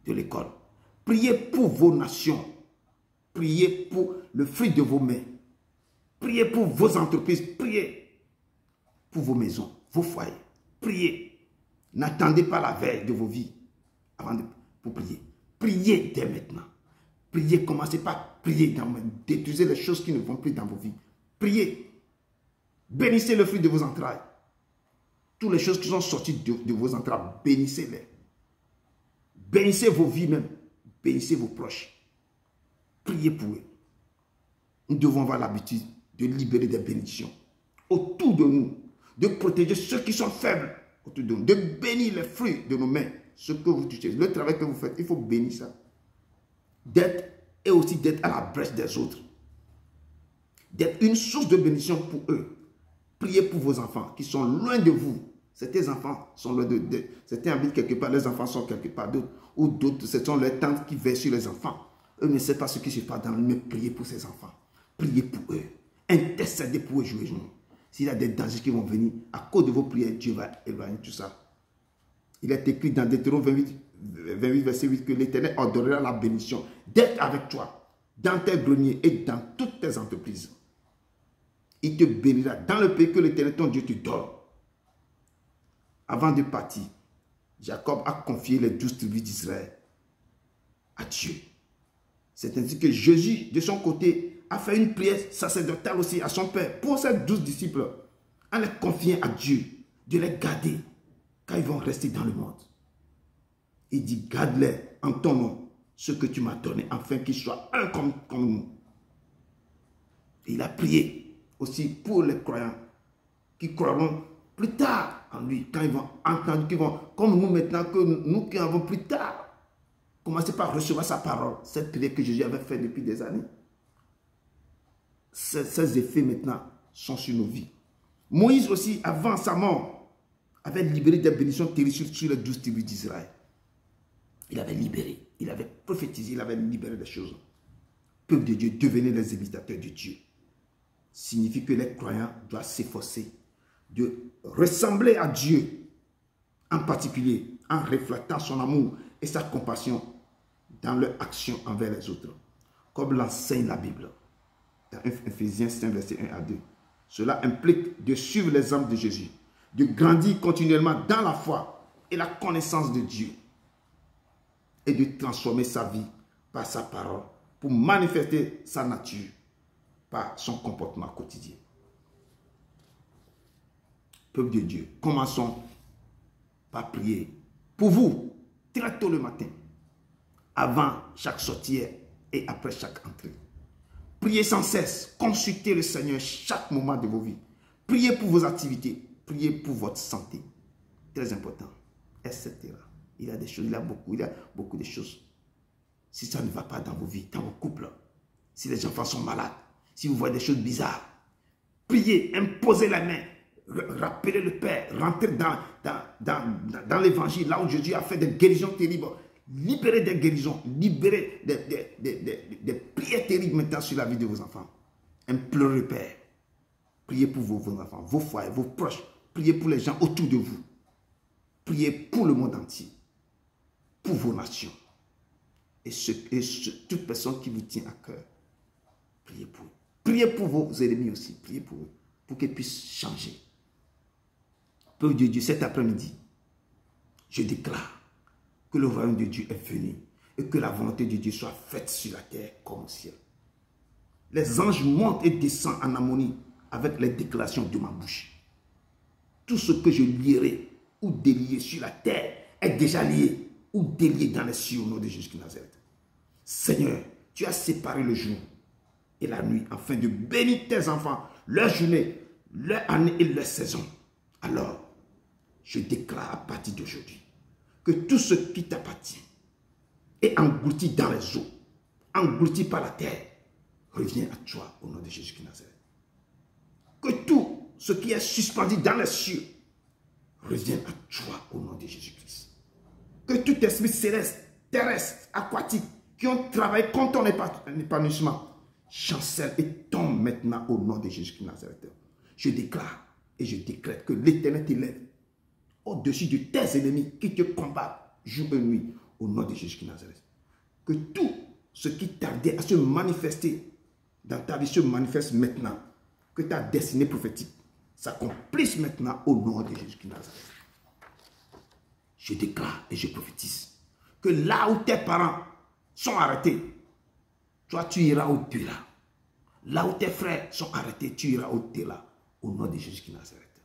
de l'école. Priez pour vos nations. Priez pour le fruit de vos mains. Priez pour vos entreprises. Priez pour vos maisons, vos foyers. Priez. N'attendez pas la veille de vos vies pour prier. Priez dès maintenant. Priez, commencez par prier. Détruisez les choses qui ne vont plus dans vos vies. Priez. Bénissez le fruit de vos entrailles. Toutes les choses qui sont sorties de vos entrailles, bénissez-les. Bénissez vos vies même. Bénissez vos proches. Priez pour eux. Nous devons avoir l'habitude de libérer des bénédictions autour de nous, de protéger ceux qui sont faibles autour de nous, de bénir les fruits de nos mains, ce que vous touchez, le travail que vous faites, il faut bénir ça. D'être et aussi d'être à la brèche des autres. D'être une source de bénédiction pour eux. Priez pour vos enfants qui sont loin de vous. Certains enfants sont loin de certains habitent quelque part, les enfants sont quelque part d'autres. Ou d'autres, ce sont leurs tantes qui veillent sur les enfants. Eux ne savent pas ce qui se passe dans le monde. Priez pour ces enfants. Priez pour eux. Intercédez pour eux, jouez. S'il y a des dangers qui vont venir, à cause de vos prières, Dieu va éloigner tout ça. Il est écrit dans Deutéronome 28, verset 8, que l'Éternel ordonnera la bénédiction d'être avec toi, dans tes greniers et dans toutes tes entreprises. Il te bénira dans le pays que l'Éternel, ton Dieu, te donne. Avant de partir, Jacob a confié les 12 tribus d'Israël à Dieu. C'est ainsi que Jésus, de son côté, a fait une prière sacerdotale aussi à son Père pour ses 12 disciples, en les confiant à Dieu, de les garder quand ils vont rester dans le monde. Il dit, garde-les en ton nom, ce que tu m'as donné, afin qu'ils soient un comme nous. Et il a prié aussi pour les croyants qui croiront plus tard en lui, quand ils vont entendre, qu'ils vont, comme nous maintenant, que nous qui avons plus tard, commencer par recevoir sa parole, cette prière que Jésus avait faite depuis des années. Ces effets maintenant sont sur nos vies. Moïse aussi, avant sa mort, avait libéré des bénédictions terribles sur les 12 tribus d'Israël. Il avait libéré, il avait prophétisé, il avait libéré des choses. Peuple de Dieu, devenez les imitateurs de Dieu. Signifie que les croyants doivent s'efforcer de ressembler à Dieu, en particulier en reflétant son amour et sa compassion dans leur action envers les autres, comme l'enseigne la Bible. Dans Ephésiens 5, verset 1 à 2. Cela implique de suivre l'exemple de Jésus, de grandir continuellement dans la foi et la connaissance de Dieu, et de transformer sa vie par sa parole pour manifester sa nature par son comportement quotidien. Peuple de Dieu, commençons par prier pour vous très tôt le matin, avant chaque sortie et après chaque entrée. Priez sans cesse, consultez le Seigneur chaque moment de vos vies. Priez pour vos activités, priez pour votre santé. Très important, etc. Il y a des choses, il y a beaucoup de choses. Si ça ne va pas dans vos vies, dans vos couples, si les enfants sont malades, si vous voyez des choses bizarres, priez, imposez la main, rappelez le Père, rentrez dans l'évangile, là où Jésus a fait des guérisons terribles. Libérez des guérisons, libérez des prières terribles maintenant sur la vie de vos enfants. Implorez le Père. Priez pour vos enfants, vos foyers, vos proches. Priez pour les gens autour de vous. Priez pour le monde entier. Pour vos nations. Et toute personne qui vous tient à cœur. Priez pour eux. Priez pour vos ennemis aussi. Priez pour eux. Pour qu'ils puissent changer. Peuple de Dieu, cet après-midi, je déclare que le royaume de Dieu est venu et que la volonté de Dieu soit faite sur la terre comme au ciel. Les anges montent et descendent en harmonie avec les déclarations de ma bouche. Tout ce que je lierai ou délier sur la terre est déjà lié ou délié dans les cieux au nom de Jésus de Nazareth. Seigneur, tu as séparé le jour et la nuit afin de bénir tes enfants, leur journée, leur année et leur saison. Alors, je déclare à partir d'aujourd'hui que tout ce qui t'appartient est englouti dans les eaux, englouti par la terre, revient à toi au nom de Jésus de Nazareth. Que tout ce qui est suspendu dans les cieux revienne à toi au nom de Jésus-Christ. Que tout esprit céleste, terrestre, aquatique qui ont travaillé contre ton épanouissement, chancelle et tombe maintenant au nom de Jésus-Christ de Nazareth. Je déclare et je décrète que l'Éternel t'élève au-dessus de tes ennemis qui te combattent jour et nuit au nom de Jésus-Christ de Nazareth. Que tout ce qui tardait à se manifester dans ta vie se manifeste maintenant. Que ta destinée prophétique s'accomplisse maintenant au nom de Jésus-Christ de Nazareth. Je déclare et je prophétise que là où tes parents sont arrêtés, toi tu iras au-delà. Là où tes frères sont arrêtés, tu iras au-delà. Au nom de Jésus-Christ de Nazareth.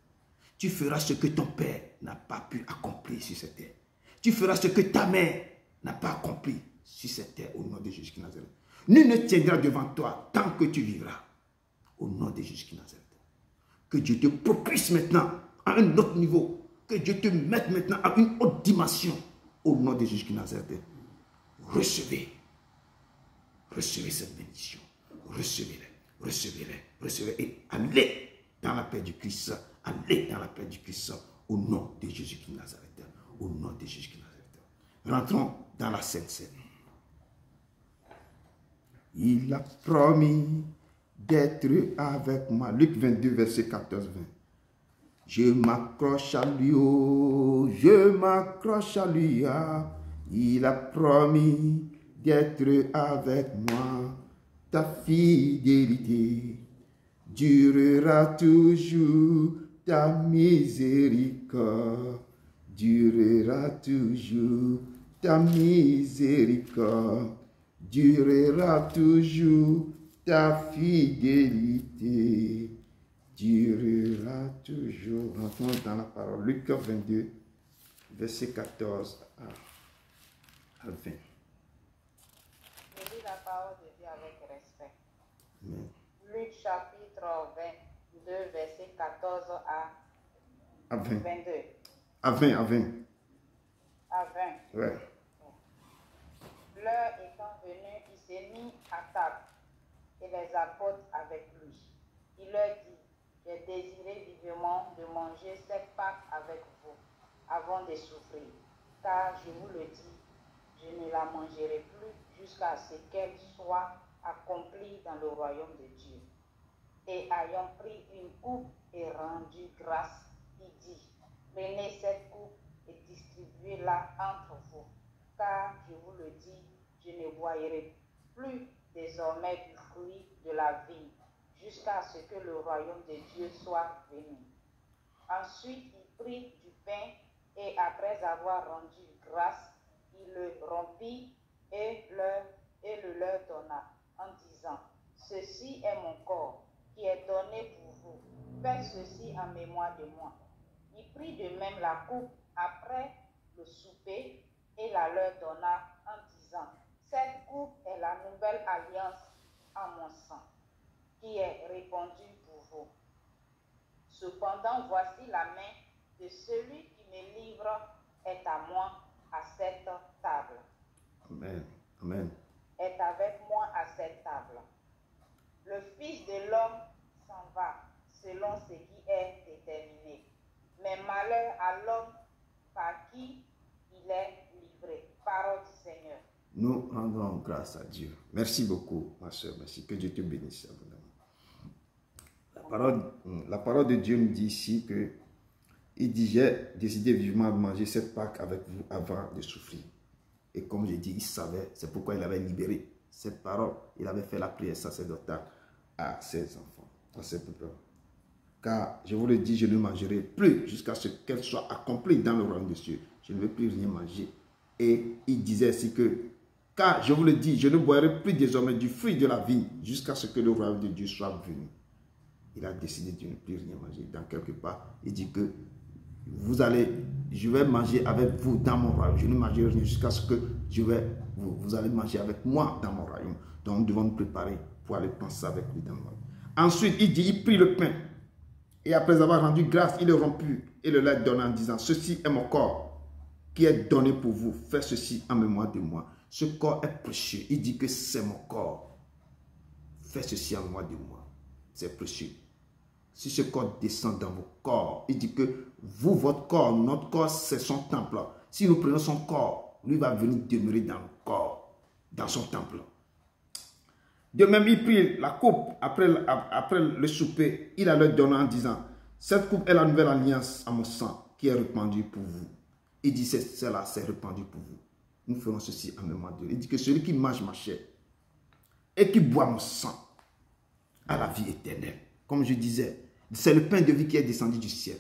Tu feras ce que ton père n'a pas pu accomplir sur cette terre. Tu feras ce que ta mère n'a pas accompli sur cette terre au nom de Jésus-Christ de Nazareth. Nul ne tiendra devant toi tant que tu vivras. Au nom de Jésus-Christ de Nazareth. Que Dieu te propulse maintenant à un autre niveau. Que Dieu te mette maintenant à une autre dimension. Au nom de Jésus-Christ de Nazareth. Recevez. Recevez cette bénédiction. Recevez-les. Recevez-les. Recevez et allez dans la paix du Christ. Allez dans la paix du Christ. Au nom de Jésus-Christ de Nazareth. Au nom de Jésus-Christ de Nazareth. Rentrons dans la Sainte Seine. Il a promis d'être avec moi. Luc 22, verset 14-20. Je m'accroche à lui, oh, je m'accroche à lui. Ah. Il a promis d'être avec moi. Ta fidélité durera toujours, ta miséricorde durera toujours, ta miséricorde durera toujours, ta fidélité durera toujours. Rentrons dans la parole. Luc 22, verset 14 à 20. Je lis la parole de Dieu avec respect. Amen. Luc chapitre 22, verset 14 à 20. 22. À 20, à 20. À 20. Ouais. L'heure étant venue, il s'est mis à table et les apôtres avec lui. Il leur dit, j'ai désiré vivement de manger cette Pâque avec vous avant de souffrir, car je vous le dis, je ne la mangerai plus jusqu'à ce qu'elle soit accomplie dans le royaume de Dieu. Et ayant pris une coupe et rendu grâce, il dit, prenez cette coupe et distribuez-la entre vous, car je vous le dis, je ne boirai plus désormais du fruit de la vigne, jusqu'à ce que le royaume de Dieu soit venu. Ensuite, il prit du pain et après avoir rendu grâce, il le rompit et le leur donna, en disant, ceci est mon corps qui est donné pour vous. Faites ceci en mémoire de moi. Il prit de même la coupe après le souper et la leur donna en disant, cette coupe est la nouvelle alliance en mon sang, qui est répandue pour vous. Cependant, voici la main de celui qui me livre est à moi à cette table. Amen. Amen. Est avec moi à cette table. Le Fils de l'homme s'en va selon ce qui est déterminé. Mais malheur à l'homme par qui il est livré. Parole du Seigneur. Nous rendons grâce à Dieu. Merci beaucoup, ma soeur. Merci. Que Dieu te bénisse abondamment. La parole de Dieu nous dit ici que il dit, j'ai décidé vivement de manger cette Pâque avec vous avant de souffrir. Et comme je dis, il savait, c'est pourquoi il avait libéré cette parole. Il avait fait la prière sacerdotale à ses enfants, à ses peuples. Car, je vous le dis, je ne mangerai plus jusqu'à ce qu'elle soit accomplie dans le royaume de Dieu. Je ne vais plus rien manger. Et il disait ainsi que, car, je vous le dis, je ne boirai plus désormais du fruit de la vie jusqu'à ce que le royaume de Dieu soit venu. Il a décidé de ne plus rien manger. Dans quelque part, il dit que je vais manger avec vous dans mon royaume. Je ne mangerai rien jusqu'à ce que vous allez manger avec moi dans mon royaume. Donc nous devons nous préparer pour aller penser avec lui dans le royaume. Ensuite, il dit, il prit le pain. Et après avoir rendu grâce, il le romput et le leur donna en disant, ceci est mon corps qui est donné pour vous. Faites ceci en mémoire de moi. Ce corps est précieux. Il dit que c'est mon corps. Faites ceci en mémoire de moi. C'est précieux. Si ce corps descend dans vos corps, il dit que vous, votre corps, notre corps, c'est son temple. Si nous prenons son corps, lui va venir demeurer dans le corps. dans son temple. De même, il prit la coupe après le souper. Il la leur donna en disant, cette coupe est la nouvelle alliance à mon sang qui est répandue pour vous. Il dit, celle-là, c'est répandu pour vous. Nous ferons ceci en mémoire de lui. Il dit que celui qui mange ma chair et qui boit mon sang a la vie éternelle. Comme je disais, c'est le pain de vie qui est descendu du ciel.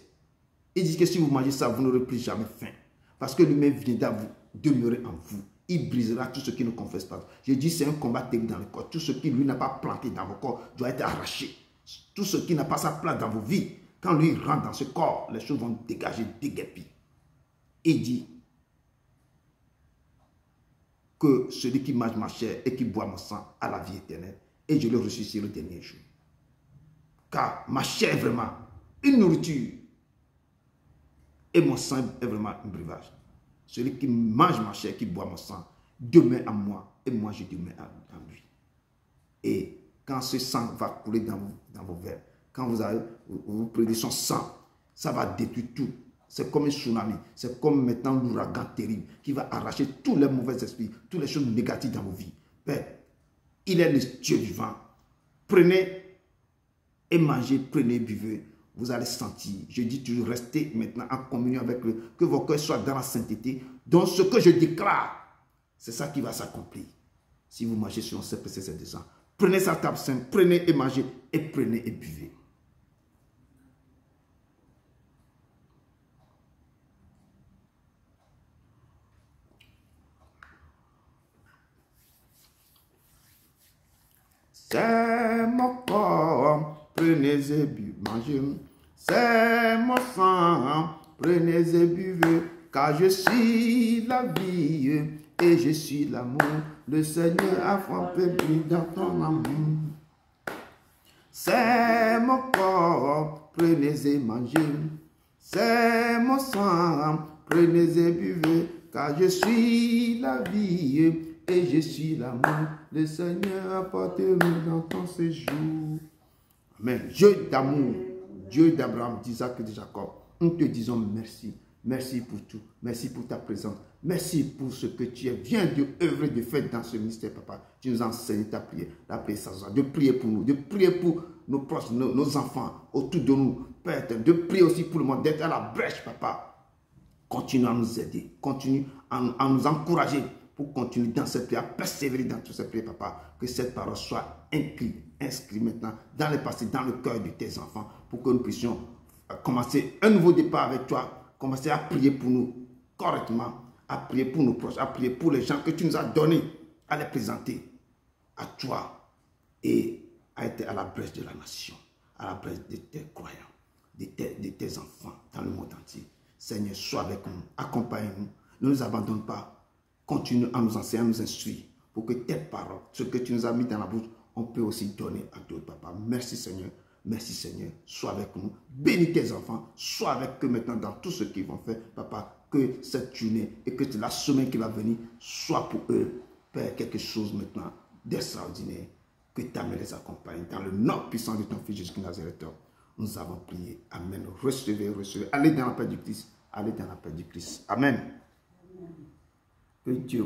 Il dit que si vous mangez ça, vous n'aurez plus jamais faim. Parce que lui-même viendra vous demeurer en vous. Il brisera tout ce qui ne confesse pas. Je dis, c'est un combat terrible dans le corps. Tout ce qui, lui, n'a pas planté dans vos corps doit être arraché. Tout ce qui n'a pas sa place dans vos vies, quand lui rentre dans ce corps, les choses vont dégager, déguerpir. Il dit que celui qui mange ma chair et qui boit mon sang a la vie éternelle. Et je le ressusciterai le dernier jour. Car ma chair est vraiment une nourriture. Et mon sang est vraiment un breuvage. Celui qui mange ma chair, qui boit mon sang, demeure en moi. Et moi, je demeure en lui. Et quand ce sang va couler dans vos veines, quand vous prenez son sang, ça va détruire tout. C'est comme un tsunami. C'est comme maintenant l'ouragan terrible qui va arracher tous les mauvais esprits, toutes les choses négatives dans vos vies. Père, il est le Dieu vivant. Prenez et mangez, prenez, buvez. Vous allez sentir, je dis toujours, restez maintenant en communion avec lui, que vos cœurs soient dans la sainteté. Donc ce que je déclare, c'est ça qui va s'accomplir. Si vous mangez selon ces préceptes de sang, prenez sa table sainte, prenez et mangez, et prenez et buvez. C'est mon corps, prenez et buvez, mangez. C'est mon sang, prenez et buvez, car je suis la vie et je suis l'amour. Le Seigneur a frappé dans ton amour. C'est mon corps, prenez et mangez. C'est mon sang, prenez et buvez, car je suis la vie et je suis l'amour. Le Seigneur apporte-nous dans ton séjour. Amen. Dieu d'amour, Dieu d'Abraham, d'Isaac et de Jacob, nous te disons merci. Merci pour tout. Merci pour ta présence. Merci pour ce que tu viens de œuvrer, de faire dans ce ministère, papa. Tu nous as enseigné ta prière, la prière sans joie, de prier pour nous, de prier pour nos proches, nos enfants autour de nous. Père, de prier aussi pour le monde, d'être à la brèche, papa. Continue à nous aider. Continue à nous encourager pour continuer dans cette prière, à persévérer dans toute cette prière, papa. Que cette parole soit inscrite maintenant dans le passé, dans le cœur de tes enfants, pour que nous puissions commencer un nouveau départ avec toi. Commencer à prier pour nous correctement, à prier pour nos proches, à prier pour les gens que tu nous as donnés, à les présenter à toi et à être à la brèche de la nation, à la brèche de tes croyants, de tes enfants dans le monde entier. Seigneur, sois avec nous, accompagne-nous, ne nous abandonne pas, continue à nous enseigner, à nous instruire, pour que tes paroles, ce que tu nous as mis dans la bouche, on peut aussi donner à d'autres, papa. Merci Seigneur. Merci Seigneur, sois avec nous, bénis tes enfants, sois avec eux maintenant dans tout ce qu'ils vont faire, papa, que cette journée et que la semaine qui va venir soit pour eux, Père, quelque chose maintenant d'extraordinaire, que ta main les accompagne, dans le nom puissant de ton Fils Jésus-Christ Nazareth, nous avons prié, Amen, recevez, allez dans la paix du Christ, allez dans la paix du Christ, Amen, que Dieu